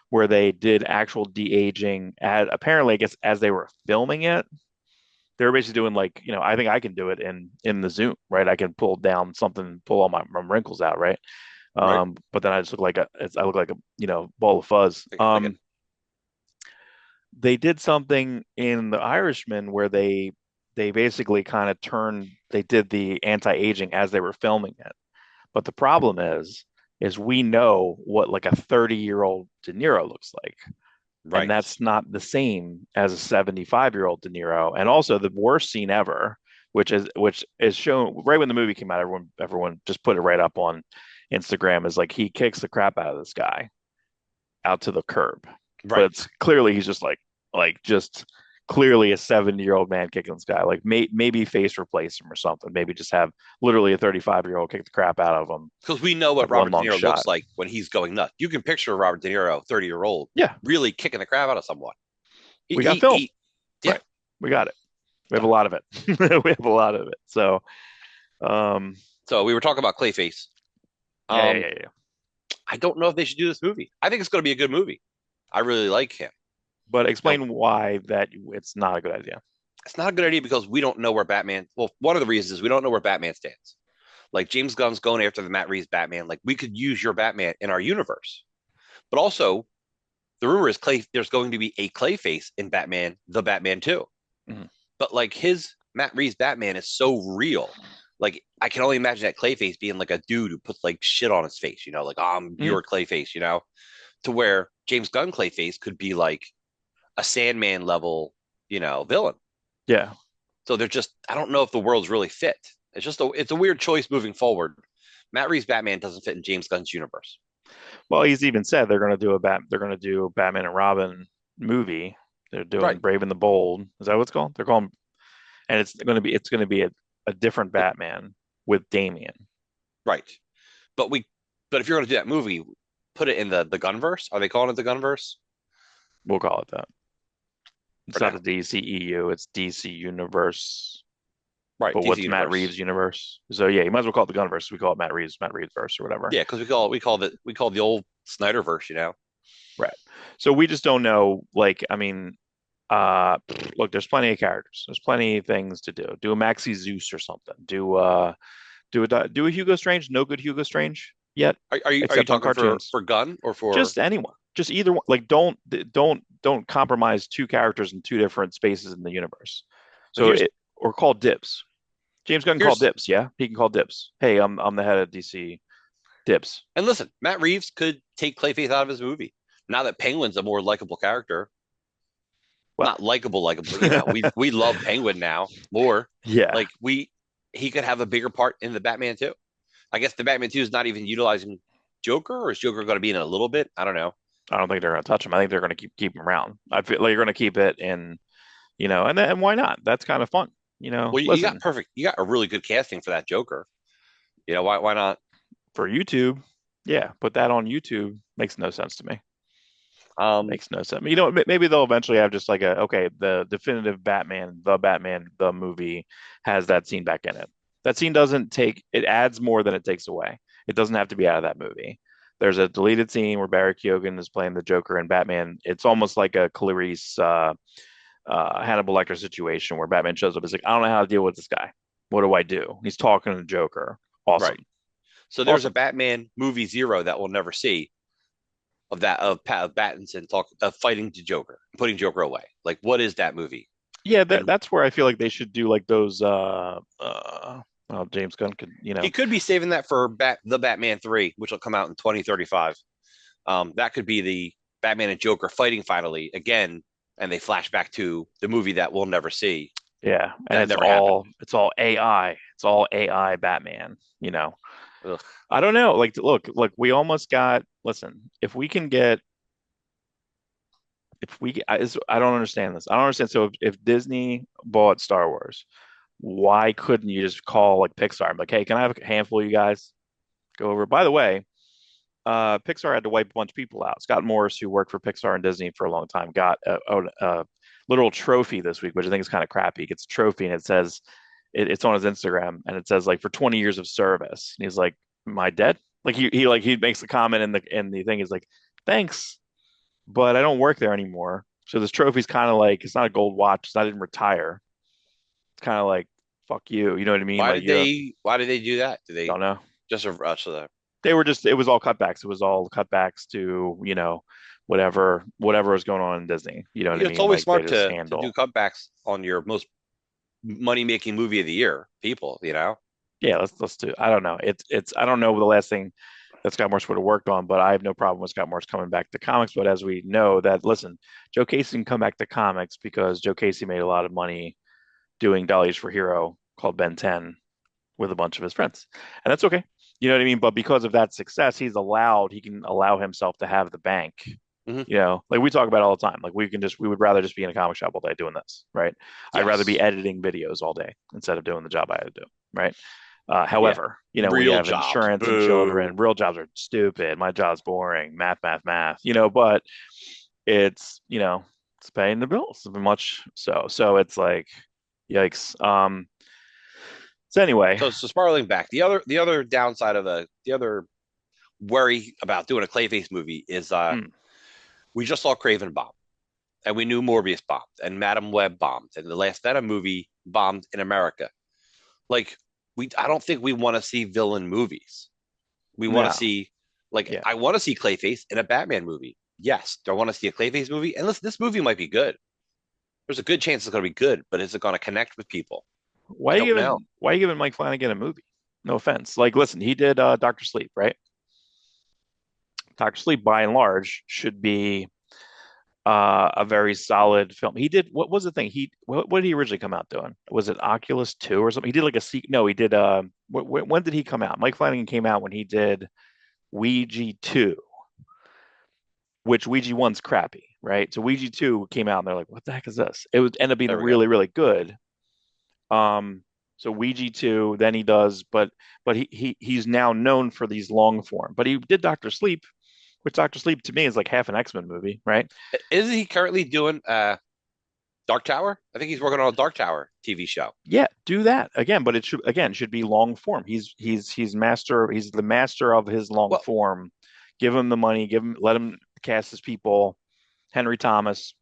where they did actual de-aging, apparently, I guess, as they were filming it, they were basically doing like, I think I can do it in the Zoom, right? I can pull down something, pull all my wrinkles out, right? Right. But then I just look like I look like a, ball of fuzz. Like an They did something in The Irishman where they basically kind of they did the anti-aging as they were filming it. But the problem is we know what like a 30-year-old De Niro looks like. And right. that's not the same as a 75-year-old De Niro. And also the worst scene ever, which is shown right when the movie came out, everyone just put it right up on Instagram, is like he kicks the crap out of this guy out to the curb. But Right. it's clearly he's just like just clearly a 70-year-old man kicking this guy. Like maybe face replace him or something. Maybe just have literally a 35-year-old kick the crap out of him, Because we know what like one Robert De long Niro looks shot. like when he's going nuts. You can picture Robert De Niro, 30-year-old, Yeah, really kicking the crap out of someone. we got film. Yeah. Right. We got it. We have a So, lot of it. We have a lot of it. So, um, so we were talking about Clayface. yeah, yeah, Um, yeah, yeah. I don't know if they should do this movie. I think it's going to be a good movie. I really like him. But You know, explain why that it's not a good idea. it's not a good idea because we don't know where Batman. Well, one of the reasons is we don't know where Batman stands. Like James Gunn's going after the Matt Reeves Batman. Like we could use your Batman in our universe, but also the rumor is There's going to be a Clayface in Batman, the Batman 2. Mhm. But like his Matt Reeves Batman is so real. Like I can only imagine that Clayface being like a dude who puts like shit on his face, like I'm Mhm. your Clayface, to where James Gunn Clayface could be like a Sandman level, villain. Yeah. So they're just I don't know if the world's really fit. It's a weird choice moving forward. Matt Reeves Batman doesn't fit in James Gunn's universe. Well, he's even said they're going to do a Batman and Robin movie. They're doing Right. Brave and the Bold. Is that what it's called? They're calling, and it's going to be a different It, Batman with Damian. right. But we but if you're gonna do that movie, put it in the Gunverse. Are they calling it the Gunverse? We'll call it that. For It's not now. the DCEU, it's DC Universe. Right, But DC what's Matt Universe. Reeves' universe? So yeah, you might as well call it the Gunverse. We call it Matt Reeves verse or whatever. Yeah, because we call the old Snyderverse. Right. So we just don't know. Like, I mean, look, there's plenty of characters. There's plenty of things to do. Do a Maxi Zeus or something. Do a Hugo Strange. No good Hugo Strange yet, Are you except on talking for cartoons. for Gunn or for Just anyone. Just either one. Like, don't compromise two characters in two different spaces in the universe. but So or call dibs. James Gunn called here's dibs. Yeah, he can call dibs. Hey, I'm the head of DC. Dibs. and listen, Matt Reeves could take Clayface out of his movie. Now that Penguin's a more likable character, Well, not likable, but we love Penguin now more. yeah. Like he could have a bigger part in the Batman too. I guess the Batman 2 is not even utilizing Joker, or is Joker going to be in it a little bit? I don't know. I don't think they're going to touch him. I think they're going to keep him around. I feel like you're going to keep it in, and why not? That's kind of fun. Well, you got Listen, perfect. You got a really good casting for that Joker. Why not? for YouTube, yeah, put that on YouTube makes no sense to me. Um, Makes no sense. Maybe they'll eventually have just like okay, the definitive Batman, the movie has that scene back in it. That scene doesn't take, it adds more than it takes away. It doesn't have to be out of that movie. There's a deleted scene where Barry Keoghan is playing the Joker and Batman. It's almost like a Clarice Hannibal Lecter situation where Batman shows up. He's like, I don't know how to deal with this guy. What do I do? He's talking to the Joker. Awesome. right. So there's a Awesome. Batman movie zero that we'll never see of Pattinson talk of fighting the Joker, putting Joker away. Like, what is that movie? Yeah, And that's where I feel like they should do like those well, James Gunn could, he could be saving that for the Batman 3, which will come out in 2035. That could be the Batman and Joker fighting finally again, and they flash back to the movie that we'll never see. yeah, and That never happened. it's all AI. It's all AI Batman. Ugh. I don't know. Like, look, we almost got, listen, if we I don't understand this. I don't understand. So if Disney bought Star Wars, why couldn't you just call like Pixar? I'm like, hey, can I have a handful of you guys go over? By the way, Pixar had to wipe a bunch of people out. Scott Morris, who worked for Pixar and Disney for a long time, got a literal trophy this week, which I think is kind of crappy. He gets a trophy and it says it's on his Instagram and it says like for 20 years of service. And he's like, "Am I dead?" Like he makes a comment in the thing. He's like, "Thanks, but I don't work there anymore." So this trophy's kind of like it's not a gold watch. It's not even retire. It's kind of like fuck you. You know what I mean? Like you Why did they do that? Did they don't know. just so that They were just it was all cutbacks. It was all cutbacks to, whatever was going on in Disney. You know what I it's mean? always Like they smart just to do handle. cutbacks on your most money making movie of the year, people, Yeah, let's do. I don't know. It's I don't know the last thing that Scott Morse would have worked on, but I have no problem with Scott Morse coming back to comics. But as we know, that listen, Joe Casey can come back to comics because Joe Casey made a lot of money doing Dollies for Hero called Ben 10 with a bunch of his friends, and that's okay. You know what I mean? But because of that success, he can allow himself to have the bank. hmm Like we talk about all the time. Like we would rather just be in a comic shop all day doing this, right? I'd rather be Yes. editing videos all day instead of doing the job I had to do, right? Yeah. However, we Real have jobs. insurance and children. Boo. Real jobs are stupid. My job's boring. Math, math, math. But it's paying the bills much so. So it's like, yikes. So anyway, So spiraling back, the other downside of the other worry about doing a Clayface movie is mm, we just saw Craven bomb, and we knew Morbius bombed, and Madam Web bombed, and the last Venom movie bombed in America. Like I don't think we want to see villain movies. We want to no, see yeah. I want to see Clayface in a Batman movie. Yes, do I want to see a Clayface movie? And listen, this movie might be good. There's a good chance it's going to be good, but is it going to connect with people? I don't know. Why are you giving Mike Flanagan a movie? No offense. Like, listen, he did Doctor Sleep, right? Doctor Sleep, by and large, should be a very solid film. He did what was the thing? What did he originally come out doing? Was it Oculus 2 or something? He did like a sequel. No, he did. When did he come out? Mike Flanagan came out when he did Ouija 2, which Ouija 1's crappy, right? So Ouija 2 came out and they're like, what the heck is this? It would end up being There we go. really, really good. So Ouija 2, then he does, but he's now known for these long form. But he did Doctor Sleep, which Doctor Sleep to me is like half an X-Men movie, right? Is he currently doing Dark Tower? I think he's working on a Dark Tower TV show. Yeah, do that again, but it should be long form. He's the master of his long Well, form. Give him the money, let him cast his people. Henry Thomas,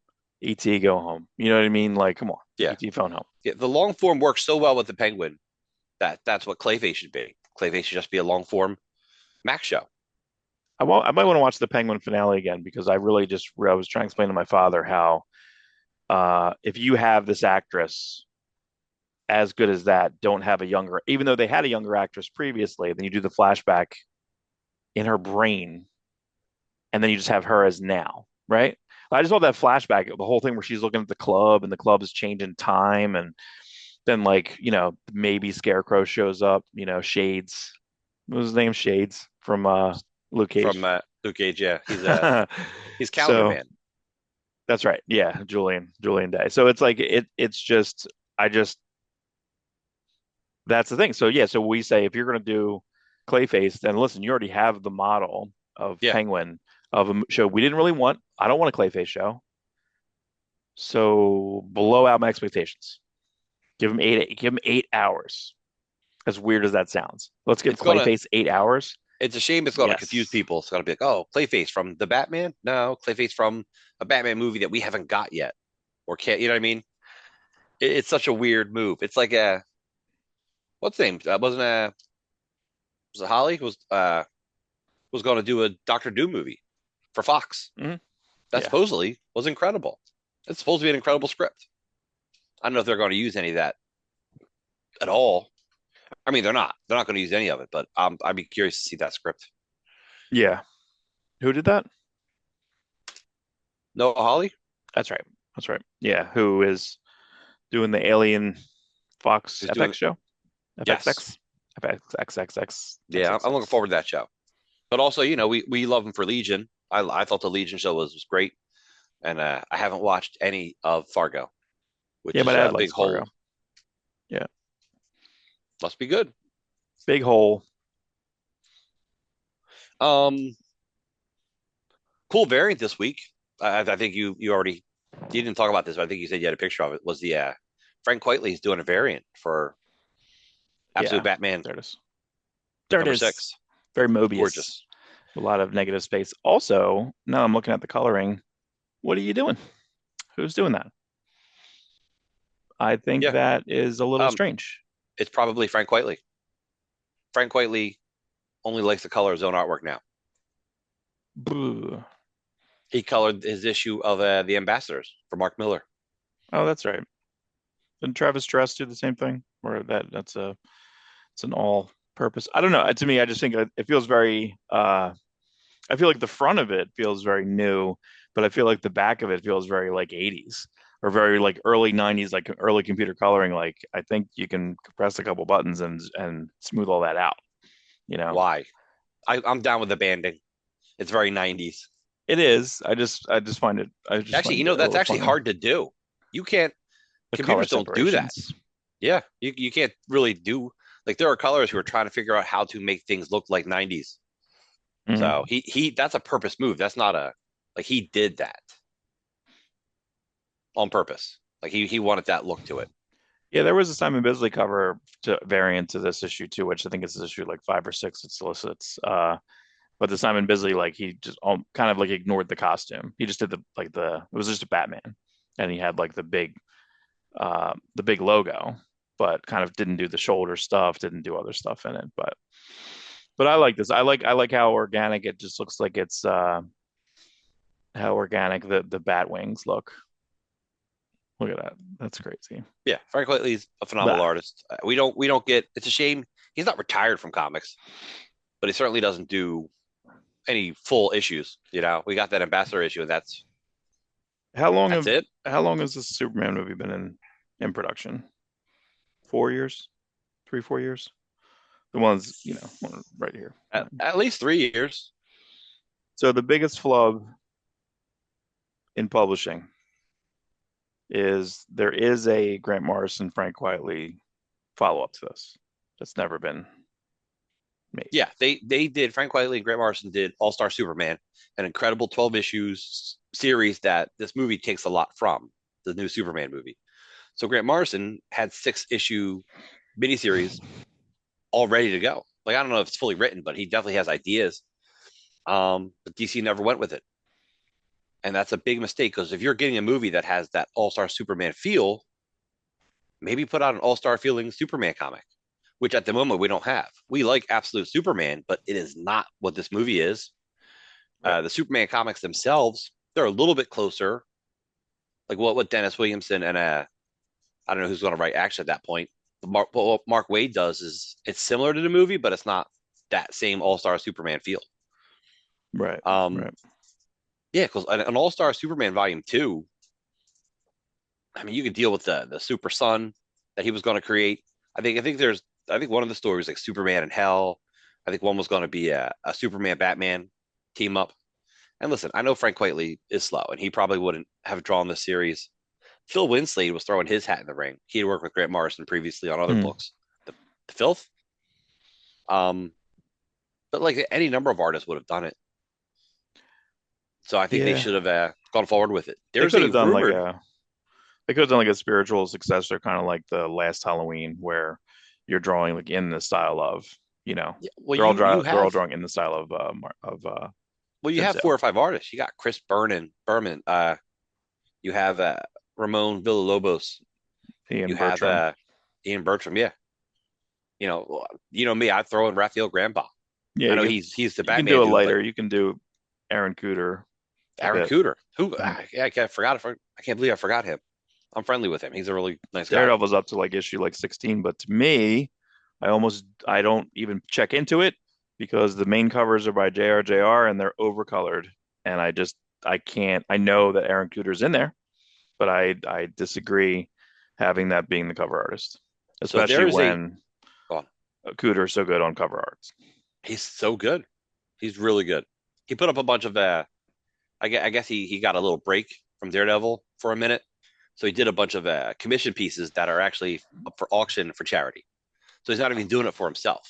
ET, go home. You know what I mean? Like, come on, yeah. ET, phone home. Yeah, the long form works so well with the Penguin that's what Clayface should be. Clayface should just be a long form Max show. I might want to watch the Penguin finale again because I was trying to explain to my father how if you have this actress as good as that, don't have a younger, even though they had a younger actress previously, then you do the flashback in her brain, and then you just have her as now, right? I just love that flashback, the whole thing where she's looking at the club and the club is changing time, and then like maybe Scarecrow shows up, Shades, what was his name, Shades from Luke From Cage. Luke Cage. Yeah, he's Calendar So Man. that's right, yeah, Julian Day. So it's like it's just I just that's the thing. So yeah, so we say if you're going to do Clayface, then listen, you already have the model of Yeah, Penguin of a show we didn't really want. I don't want a Clayface show, so blow out my expectations. Give him 8 hours. As weird as that sounds, let's give it's gonna. Clayface 8 hours. It's a shame it's gonna confuse Yes. people. It's gonna be like, oh, Clayface from the Batman? No, Clayface from a Batman movie that we haven't got yet, or can't. You know what I mean? It's such a weird move. It's like a what's the name? Wasn't was it Holly was going to do a Doctor Doom movie for Fox. Hmm. That Yeah. supposedly was incredible. It's supposed to be an incredible script. I don't know if they're going to use any of that at all. I mean, they're not. They're not going to use any of it, but I'd be curious to see that script. Yeah. Who did that? No, Holly, That's right. That's right. Yeah. Who is doing the Alien Fox who's doing FX show? yes, FXX? FXXX. yeah. I'm looking forward to that show. But also, we love him for Legion. I thought the Legion show was great, and I haven't watched any of Fargo, which Yeah, my is dad a big likes hole. Fargo. Yeah. Must be good. Big hole. Um, cool variant this week. I think you already you didn't talk about this, but I think you said you had a picture of it. Was the Frank Quitely's doing a variant for Absolute Yeah. Batman There it is. There it number is. 6. Very Mobius. Gorgeous. A lot of negative space. Also, now I'm looking at the coloring. What are you doing? Who's doing that? I think Yeah. that is a little Um, strange. it's probably Frank Whiteley. Frank Whiteley only likes to color his own artwork now. Boo. He colored his issue of the Ambassadors for Mark Miller. Oh, that's right. Didn't Travis Dress do the same thing? Or that's a it's an all purpose. I don't know. To me, I just think it feels very I feel like the front of it feels very new, but I feel like the back of it feels very like 80s or very like early 90s, like early computer coloring. Like I think you can press a couple buttons and smooth all that out, you know. Why? I'm down with the banding. It's very 90s. It is. I just Actually, find it a that's little actually funny. hard to do. You can't, The color computers don't do that. separations. Yeah, you can't really do, like, there are colors who are trying to figure out how to make things look like 90s. So Hmm. that's a purpose move. That's not a, like, he did that on purpose. Like, he wanted that look to it. Yeah, there was a Simon Bisley cover to variant to this issue too, which I think is issue like 5 or 6 it solicits. But the Simon Bisley, like he just kind of like ignored the costume. He just did it was just a Batman, and he had like the big logo, but kind of didn't do the shoulder stuff, didn't do other stuff in it. But I like this. I like how organic it just looks like it's how organic the bat wings look. Look at that. That's crazy. Yeah, Frank Whiteley's a phenomenal Bah. artist. We don't get. It's a shame he's not retired from comics, but he certainly doesn't do any full issues. We got that Ambassador issue, and How long that's have it. how long has this Superman movie been in production? 4 years, 3, 4 years. The ones one right here. At least 3 years. So the biggest flub in publishing is there is a Grant Morrison, Frank Whiteley follow up to this that's never been made. Yeah, they did. Frank Whiteley and Grant Morrison did All Star Superman, an incredible 12 issues series that this movie takes a lot from the new Superman movie. So Grant Morrison had 6 issue miniseries all ready to go. Like, I don't know if it's fully written, but he definitely has ideas. But DC never went with it, and that's a big mistake because if you're getting a movie that has that All Star Superman feel, maybe put out an All Star feeling Superman comic, which at the moment we don't have. We like Absolute Superman, but it is not what this movie is. Right. The Superman comics themselves, they're a little bit closer, like what Dennis Williamson and I don't know who's going to write action at that point. What Mark Waid does is it's similar to the movie, but it's not that same All Star Superman feel. Right. Um, Right. yeah, because an All Star Superman Volume 2, I mean, you could deal with the Super Son that he was going to create. I think one of the stories like Superman in Hell. I think one was going to be a Superman Batman team up. And listen, I know Frank Whiteley is slow, and he probably wouldn't have drawn this series. Phil Winslade was throwing his hat in the ring. He had worked with Grant Morrison previously on other Hmm. books. The Filth. Um, but like any number of artists would have done it. So I think they Yeah. should have gone forward with it. They There's could a have done like rumored, a they could have done like a spiritual successor, kind of like the last Halloween, where you're drawing like in the style of, you know, yeah, well, they're all drawing in the style of you Tim have four Sale. or five artists. You got Chris Berman. You have Ramon Villalobos. Ian You have Bertram. Ian Bertram. Yeah, me. I'd throw in Raphael Grandpa. Yeah, I know he's the you can Batman do a dude, but lighter. You can do Aaron Cooter a Aaron bit. Cooter, who Yeah. I can't believe I forgot him. I'm friendly with him. He's a really nice guy. Daredevil's up to like issue like 16, but to me, I don't even check into it because the main covers are by JR and they're overcolored, and I can't. I know that Aaron Cooter's in there, but I disagree having that being the cover artist, So especially there is a. when Oh, Cooter's so good on cover arts. he's so good. He's really good. He put up a bunch of. I guess he got a little break from Daredevil for a minute, so he did a bunch of commission pieces that are actually up for auction for charity. So he's not even doing it for himself.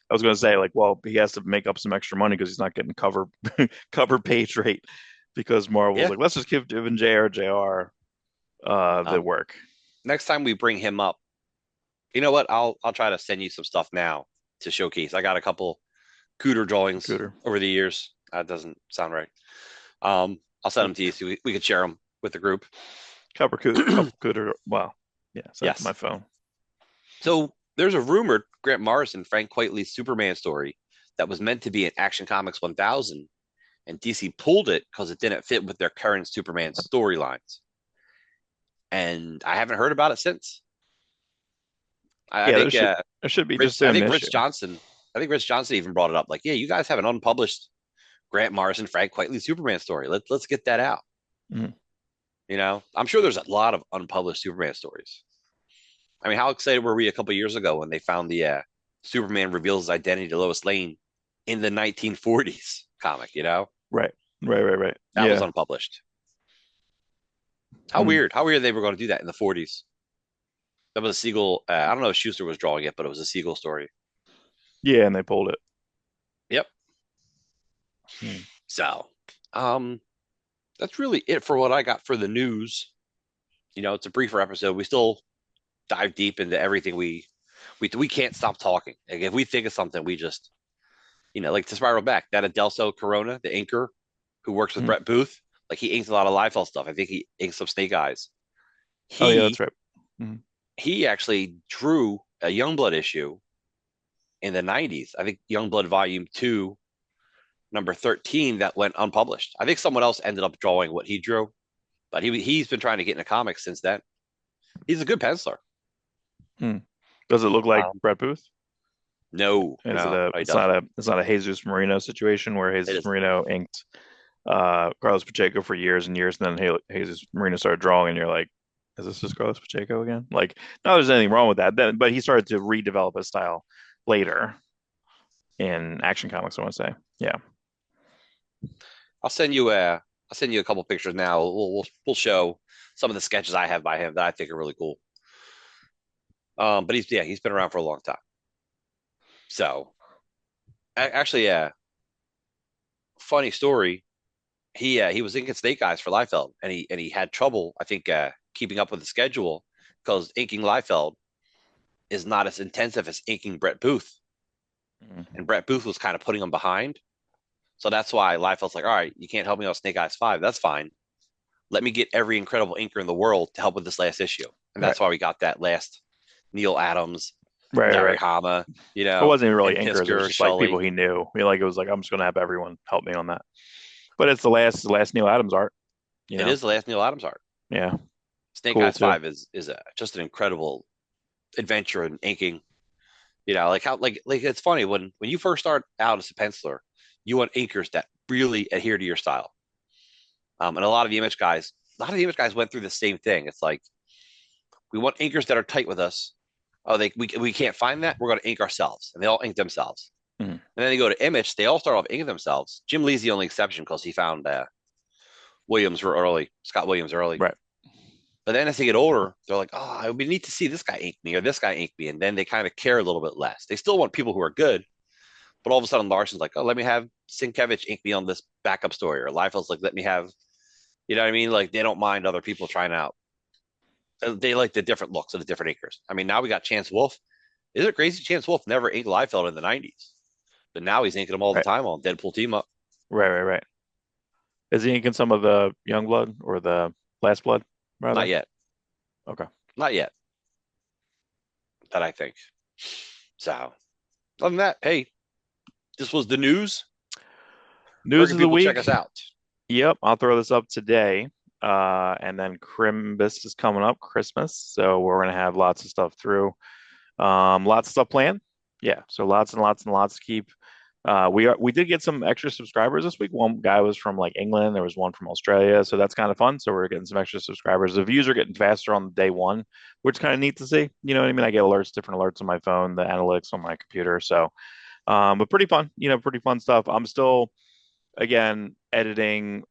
I was gonna say like, well, he has to make up some extra money because he's not getting cover page rate because Marvel's Yeah. like, let's just give even JR the Um, work. Next time we bring him up, you know what? I'll try to send you some stuff now to showcase. I got a couple Cooter drawings Cooter. over the years. That doesn't sound right. I'll send them to you so we could share them with the group. Cover Cooter. Wow. Yeah, sent it to Yes. my phone. So there's a rumored Grant Morrison, Frank Quitely's Superman story that was meant to be in Action Comics 1000, and DC pulled it because it didn't fit with their current Superman storylines. And I haven't heard about it since. I Yeah, think there should be Rich. just I an think issue. Rich Johnson. I think Rich Johnson even brought it up. Like, yeah, you guys have an unpublished Grant Morrison, Frank Quitely Superman story. Let's get that out. Mhm. I'm sure there's a lot of unpublished Superman stories. I mean, how excited were we a couple years ago when they found the Superman reveals his identity to Lois Lane in the 1940s comic? Right, right. That was Yeah. unpublished. How Mm. weird! How weird they were going to do that in the 40s. That was a Siegel. I don't know if Schuster was drawing it, but it was a Siegel story. Yeah, and they pulled it. Yep. Mm. So, um, that's really it for what I got for the news. It's a briefer episode. We still dive deep into everything. We can't stop talking. Like if we think of something, we just like to spiral back. That Adelso Corona, the inker who works with Mm. Brett Booth, like he inks a lot of Liefeld stuff. I think he inks some Snake Eyes. Oh yeah, that's He right. Mm. he actually drew a Youngblood issue in the 90s. I think Youngblood Volume 2, number 13, that went unpublished. I think someone else ended up drawing what he drew, but he's been trying to get into comics since then. He's a good penciler. Mm. Does it look like Um, Brett Booth? no, Is it no, a? he It's not doesn't. a. It's not a Jesus Marino situation where It Jesus is. Marino inked Carlos Pacheco for years and years, and then Jesus Marino started drawing, and you're like, is this just Carlos Pacheco again? Like, no, there's anything wrong with that. Then, but he started to redevelop his style later in Action Comics, I want to say. Yeah. I'll send you a couple pictures now. We'll show some of the sketches I have by him that I think are really cool. But he's been around for a long time. So actually, funny story. He was inking Snake Eyes for Liefeld, and he had trouble, I think, keeping up with the schedule because inking Liefeld is not as intensive as inking Brett Booth, Mm. and Brett Booth was kind of putting him behind. So that's why Liefeld's like, all right, you can't help me on Snake Eyes 5. That's fine. Let me get every incredible inker in the world to help with this last issue. And Right. that's why we got that last Neil Adams, Right. Gary Hama, It wasn't even really and inkers. It was Pisker, just like people Shully. he knew. I mean, like it was like I'm just gonna have everyone help me on that. But it's the last Neil Adams art. You It know. is the last Neil Adams art. Yeah. Snake Cool Eyes too. 5 is just an incredible adventure in inking. Like how like it's funny when you first start out as a penciler, you want inkers that really adhere to your style. And a lot of the image guys went through the same thing. It's like we want inkers that are tight with us. Oh, we can't find that. We're going to ink ourselves, and they all ink themselves. Mhm. And then they go to Image. They all start off inking themselves. Jim Lee's the only exception because he found Scott Williams early. Right. But then as they get older, they're like, oh, it would be neat to see this guy ink me or this guy ink me. And then they kind of care a little bit less. They still want people who are good, but all of a sudden Larson's like, oh, let me have Sienkiewicz ink me on this backup story. Or Liefeld's like, let me have, you know what I mean? Like they don't mind other people trying out. They like the different looks of the different inkers. I mean, now we got Chance Wolf. Is it crazy? Chance Wolf never inked Liefeld in the 90s, but now he's inking them all the Right. time on Deadpool Team Up. Right. Is he inking some of the Young Blood or the Last Blood, Not rather? yet. Okay. Not yet. That I think. So, other than that, hey, this was the news. Where News can of the people check week. us out? Yep, I'll throw this up today. And then Crimbus is coming up, Christmas. So we're gonna have lots of stuff through. Lots of stuff planned. Yeah, so lots and lots and lots to keep. We did get some extra subscribers this week. One guy was from like England, there was one from Australia, so that's kind of fun. So we're getting some extra subscribers. The views are getting faster on day one, which is kind of neat to see. You know what I mean? I get alerts, different alerts on my phone, the analytics on my computer. So, but pretty fun. Pretty fun stuff. I'm still again editing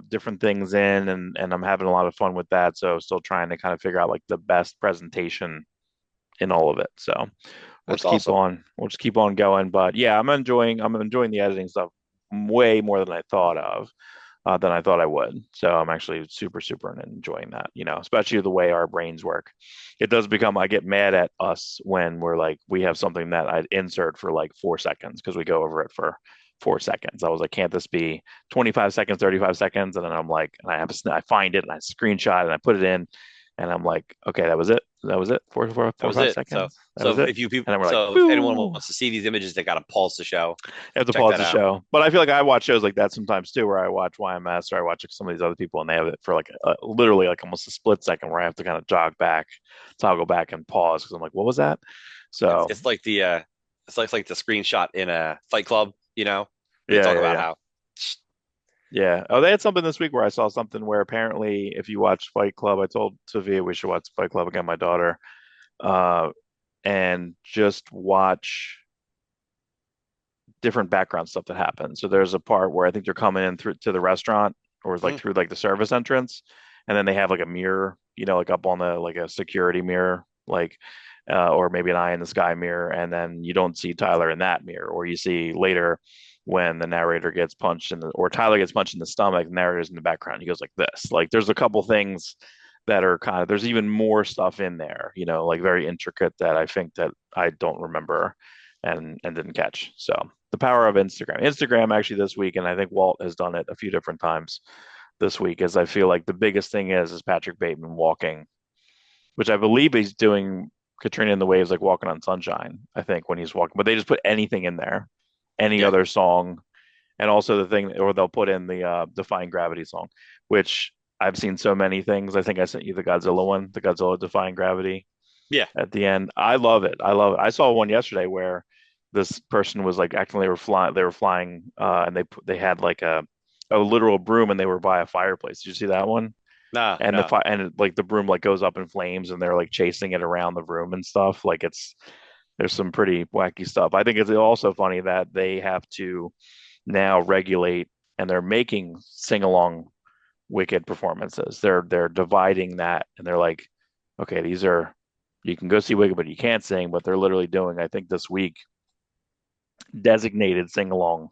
different things in, and I'm having a lot of fun with that. So still trying to kind of figure out like the best presentation in all of it. So That's awesome. we'll just keep on going. But yeah, I'm enjoying the editing stuff way more than I thought of. Than I thought I would. So I'm actually super enjoying that, especially the way our brains work. It does become, I get mad at us when we're like, we have something that I'd insert for like 4 seconds because we go over it for 4 seconds. I was like, can't this be 25 seconds, 35 seconds? And then I'm like, and I find it and I screenshot and I put it in. And I'm like, okay, that was it. That was it. That Four or was five it. So, seconds. That was so it. if you people, And then we're like, so if anyone boo. wants to see these images, they got to pause the show. I have to Check pause that the out. show. But I feel like I watch shows like that sometimes too, where I watch YMS or I watch some of these other people and they have it for like literally like almost a split second where I have to kind of jog back, toggle back and pause because I'm like, what was that? It's So it's like the it's like the screenshot in a Fight Club. They yeah, talk yeah, about yeah. how Yeah. Oh, they had something this week where I saw something where apparently if you watch Fight Club, I told Sophia we should watch Fight Club again, my daughter, uh, and just watch different background stuff that happens. So there's a part where I think they're coming in through to the restaurant or like mm, through like the service entrance, and then they have like a mirror, like up on the like a security mirror, like or maybe an eye in the sky mirror, and then you don't see Tyler in that mirror, or you see later when the narrator gets punched in the or Tyler gets punched in the stomach, the narrator's in the background. He goes like this. Like there's a couple things that are kind of there's even more stuff in there, like very intricate that I think that I don't remember and didn't catch. So the power of Instagram. Instagram actually this week, and I think Walt has done it a few different times this week, is I feel like the biggest thing is Patrick Bateman walking, which I believe he's doing Katrina and the Waves like walking on sunshine, I think, when he's walking. But they just put anything in there, any yeah, other song. And also the thing, or they'll put in the Defying Gravity song, which I've seen so many things. I think I sent you the Godzilla one, the Godzilla Defying Gravity yeah, at the end. I love it. I love it. I saw one yesterday where this person was like acting they were flying and they had like a literal broom and they were by a fireplace. Did you see that one? nah, And nah, like the broom like goes up in flames and they're like chasing it around the room and stuff. Like there's some pretty wacky stuff. I think it's also funny that they have to now regulate and they're making sing along Wicked performances. They're dividing that and they're like, okay, these are you can go see Wicked, but you can't sing. But they're literally doing, I think, this week designated sing along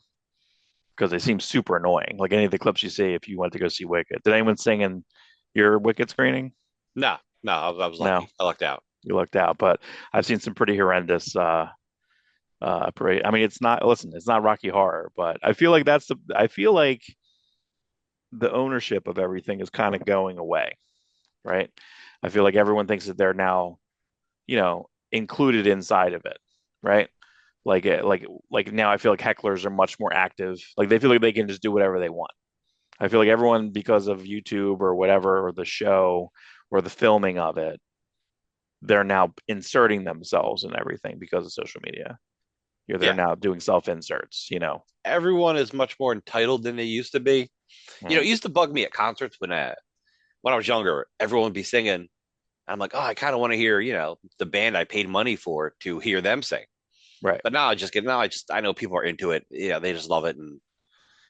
because they seem super annoying. Like any of the clips you see, if you went to go see Wicked, did anyone sing in your Wicked screening? nah, nah. I was No, lucky. I lucked out. you lucked out. But I've seen some pretty horrendous parade. I mean, it's not. Listen, it's not Rocky Horror, but I feel like I feel like the ownership of everything is kind of going away, right? I feel like everyone thinks that they're now included inside of it, right? Like now I feel like hecklers are much more active. Like they feel like they can just do whatever they want. I feel like everyone, because of YouTube or whatever, or the show or the filming of it, they're now inserting themselves in everything because of social media. They're Yeah, now doing self inserts. everyone is much more entitled than they used to be. It Mm, used to bug me at concerts when I was younger. Everyone would be singing. I'm like, oh, I kind of want to hear, the band I paid money for to hear them sing. right. But I know people are into it. They just love it, and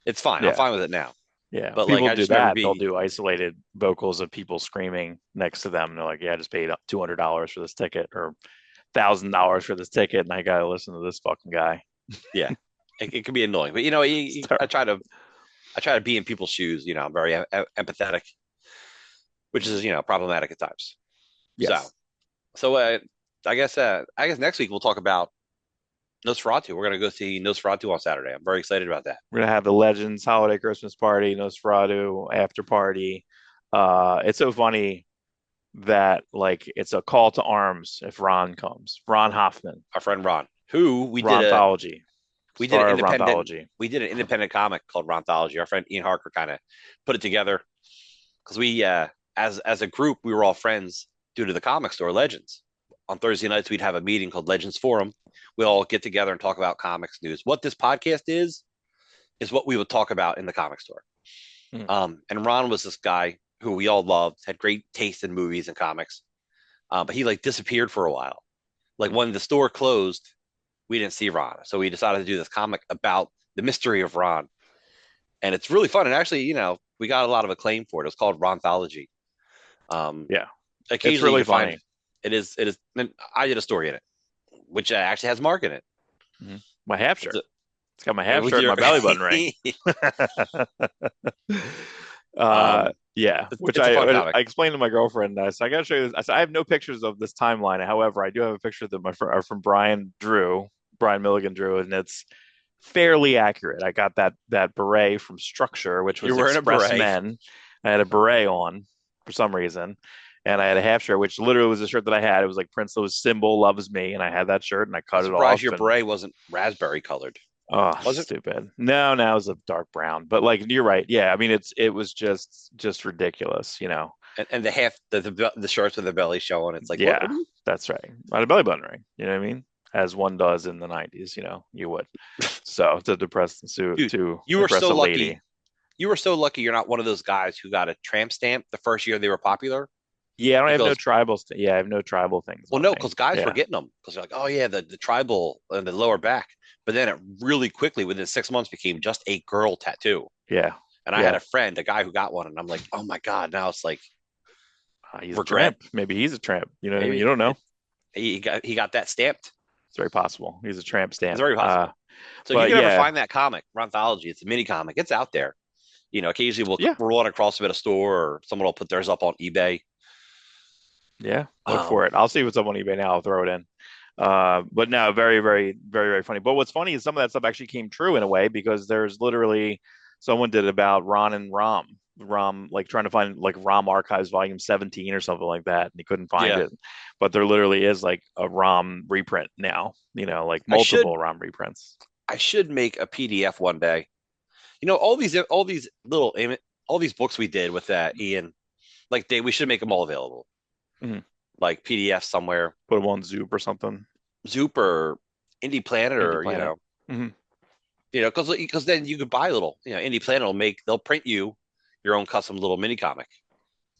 it's fine. I'm Yeah. fine with it now. Yeah. But like, People I do just remember that. They'll being, do isolated vocals of people screaming next to them. And they're like, yeah, I just paid $200 for this ticket or $1,000 for this ticket. And I got to listen to this fucking guy. yeah, it can be annoying. But I try to be in people's shoes. I'm very empathetic, which is problematic at times. So, Yes. so I guess next week we'll talk about Nosferatu. We're gonna go see Nosferatu on Saturday. I'm very excited about that. We're gonna have the Legends holiday Christmas party, Nosferatu after party. It's so funny that like it's a call to arms if Ron comes. Ron Hoffman, Our friend Ron, who Ronthology, we did an star of independent Ronthology. we did an independent comic called Ronthology. Our friend Ian Harker kind of put it together because we as a group we were all friends due to the comic store Legends. On Thursday nights we'd have a meeting called Legends Forum. We all get together and talk about comics news. What this podcast is what we would talk about in the comic store. Hmm. And Ron was this guy who we all loved, had great taste in movies and comics, but he like disappeared for a while. Like when the store closed, we didn't see Ron, so we decided to do this comic about the mystery of Ron, and it's really fun. And actually, we got a lot of acclaim for it. It was called Ronthology. Um, Yeah, it's Occasionally you really can find funny. it is. And I did a story in it, which actually has Mark in it. Mhm. My half It's shirt. It's got my half with shirt and your my belly button ring. Yeah, which it's a fun comic. I explained to my girlfriend. I said, I gotta show you this. I said, I have no pictures of this timeline. However, I do have a picture that my friend from Brian Milligan drew, and it's fairly accurate. I got that beret from Structure, which You're was wearing a Express beret. Men. I had a beret on for some reason, and I had a half shirt, which literally was a shirt that I had. It was like Prince's symbol loves me, and I had that shirt, and I I'm cut it surprised off, your and beret wasn't raspberry colored. oh, Was it? stupid. No, now it's a dark brown, but like you're right. Yeah, I mean it was just ridiculous, you know. And the half the shorts with the belly showing. It's like what? Yeah, that's right. On a belly button ring, you know what I mean? As one does in the 90s, you know, you would. So to depress Dude, to you were impress so a lady. lucky. You were so lucky. You're not one of those guys who got a tramp stamp the first year they were popular Yeah, I don't have no because tribal. Yeah, I have no tribal things well, on no, me. because guys were Yeah, getting them because they're like, oh yeah, the tribal and the lower back. But then it really quickly within 6 months became just a girl tattoo. yeah, And I had yeah. a friend, a guy who got one, and I'm like, oh my god, now it's like He's a regret. tramp. Maybe he's a tramp. You know what I mean? You Maybe don't know. he got that stamped. It's very possible. He's a tramp It's stamp. very possible. So if you But can ever yeah, find that comic, Ronthology, it's a mini comic. It's out there. Occasionally yeah, we'll run across them at a store or someone will put theirs up on eBay. yeah. Look for Um, it. I'll see what's up on eBay now. I'll throw it in. But no, very, very, very, very funny. But what's funny is some of that stuff actually came true in a way because there's literally someone did it about Ron and Rom, like trying to find like Rom Archives Volume 17 or something like that, and he couldn't find yeah, it. But there literally is like a Rom reprint now, you know, like I should multiple Rom reprints. I should make a PDF one day. All these all these books we did with that Ian, like we should make them all available, Mhm. like PDF somewhere, Put them on Zoop or something. Zoop or Indie Planet Indie or Planet. Hmm. because then you could buy Indie Planet they'll print you your own custom little mini comic.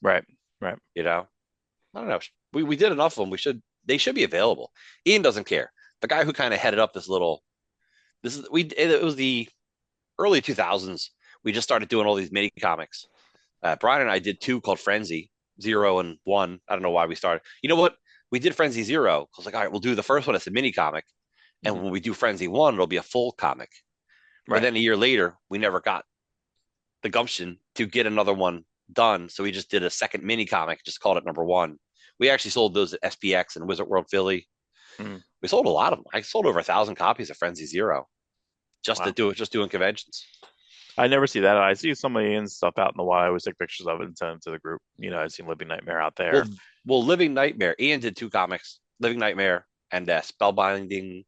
Right, right. You know, I don't know. We did enough of them. They should be available. Ian doesn't care. The guy who kind of headed up this is we it was the early 2000s. We just started doing all these mini comics. Brian and I did two called Frenzy, 0 and 1. I don't know why we started. You know what? We did Frenzy 0. I was like, all right, we'll do the first one as a mini comic. And Hmm. when we do Frenzy 1, it'll be a full comic. But Right. then a year later, we never got the gumption to get another one done. So we just did a second mini comic, just called it number 1. We actually sold those at SPX and Wizard World Philly. Mm. We sold a lot of them. I sold over 1,000 copies of Frenzy 0 Wow. just doing conventions. I never see that. I see somebody in stuff out in the wild. I always take pictures of it and send it to the group. You know, I've seen Living Nightmare out Well, there. Living Nightmare. Ian did two comics, Living Nightmare and Spellbinding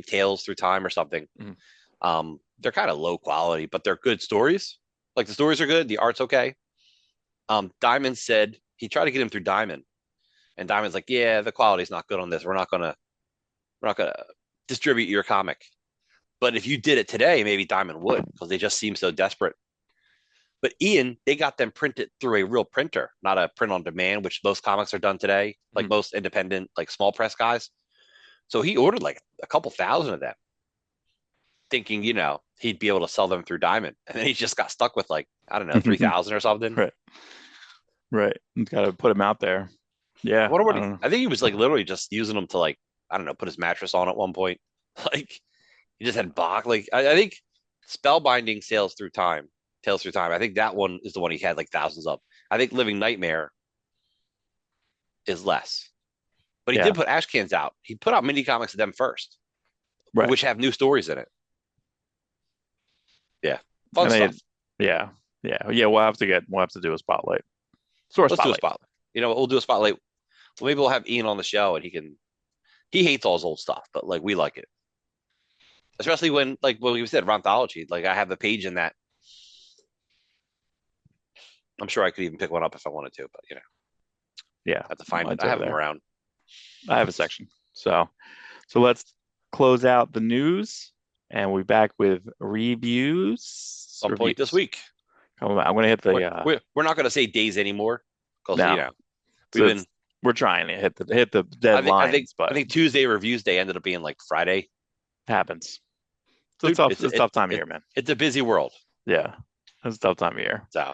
Tales Through Time or something. Mhm. They're kind of low quality, but they're good stories. Like the stories are good, the art's okay. Diamond said he tried to get him through Diamond, and Diamond's like, "Yeah, the quality's not good on this. We're not gonna distribute your comic." But if you did it today, maybe Diamond would because they just seem so desperate. But Ian, they got them printed through a real printer, not a print on demand, which most comics are done today, like Mhm. most independent, like small press guys. So he ordered like a couple thousand of them, thinking, he'd be able to sell them through Diamond. And then he just got stuck with like, I don't know, 3,000 or something. Right, right. Got to put him out there. I Yeah, wonder I what don't know. I think he was like literally just using them to like, I don't know, put his mattress on at one point. Like he just had Bach. Like I think Spellbinding Tales Through Time. I think that one is the one he had like thousands of. I think Living Nightmare is less. But he Yeah, did put Ash Cans out. He put out mini comics of them first, right. which have new stories in it. Yeah. Fun And they, stuff. yeah, yeah, yeah. We'll have to do a spotlight. Store Let's do a spotlight. spotlight. We'll do a spotlight. Well, maybe we'll have Ian on the show and he hates all his old stuff, but like we like it. Especially when we said Ronthology, like I have the page in that. I'm sure I could even pick one up if I wanted to, but Yeah, I have to find it. mine's I over have them there. around I have a section. So let's close out the news, and we'll be back with reviews. some point this Reviews. week. I'm gonna hit We're the we're not going to say days anymore because now. we've So been. we're trying to hit the I think deadlines, I but think Tuesday Reviews Day ended up being like Friday. happens. Dude, It's a tough time of year, man. it's a busy world. Yeah, it's a tough time of year. So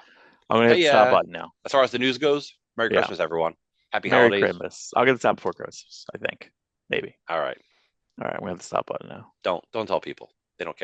I'm gonna hit the hey, stop button now. as far as the news goes, Merry Yeah, Christmas, everyone. Happy Merry holidays. Christmas. I'll get the stop before Christmas, I think. Maybe. All right. All right, we have the stop button now. Don't tell people. They don't care.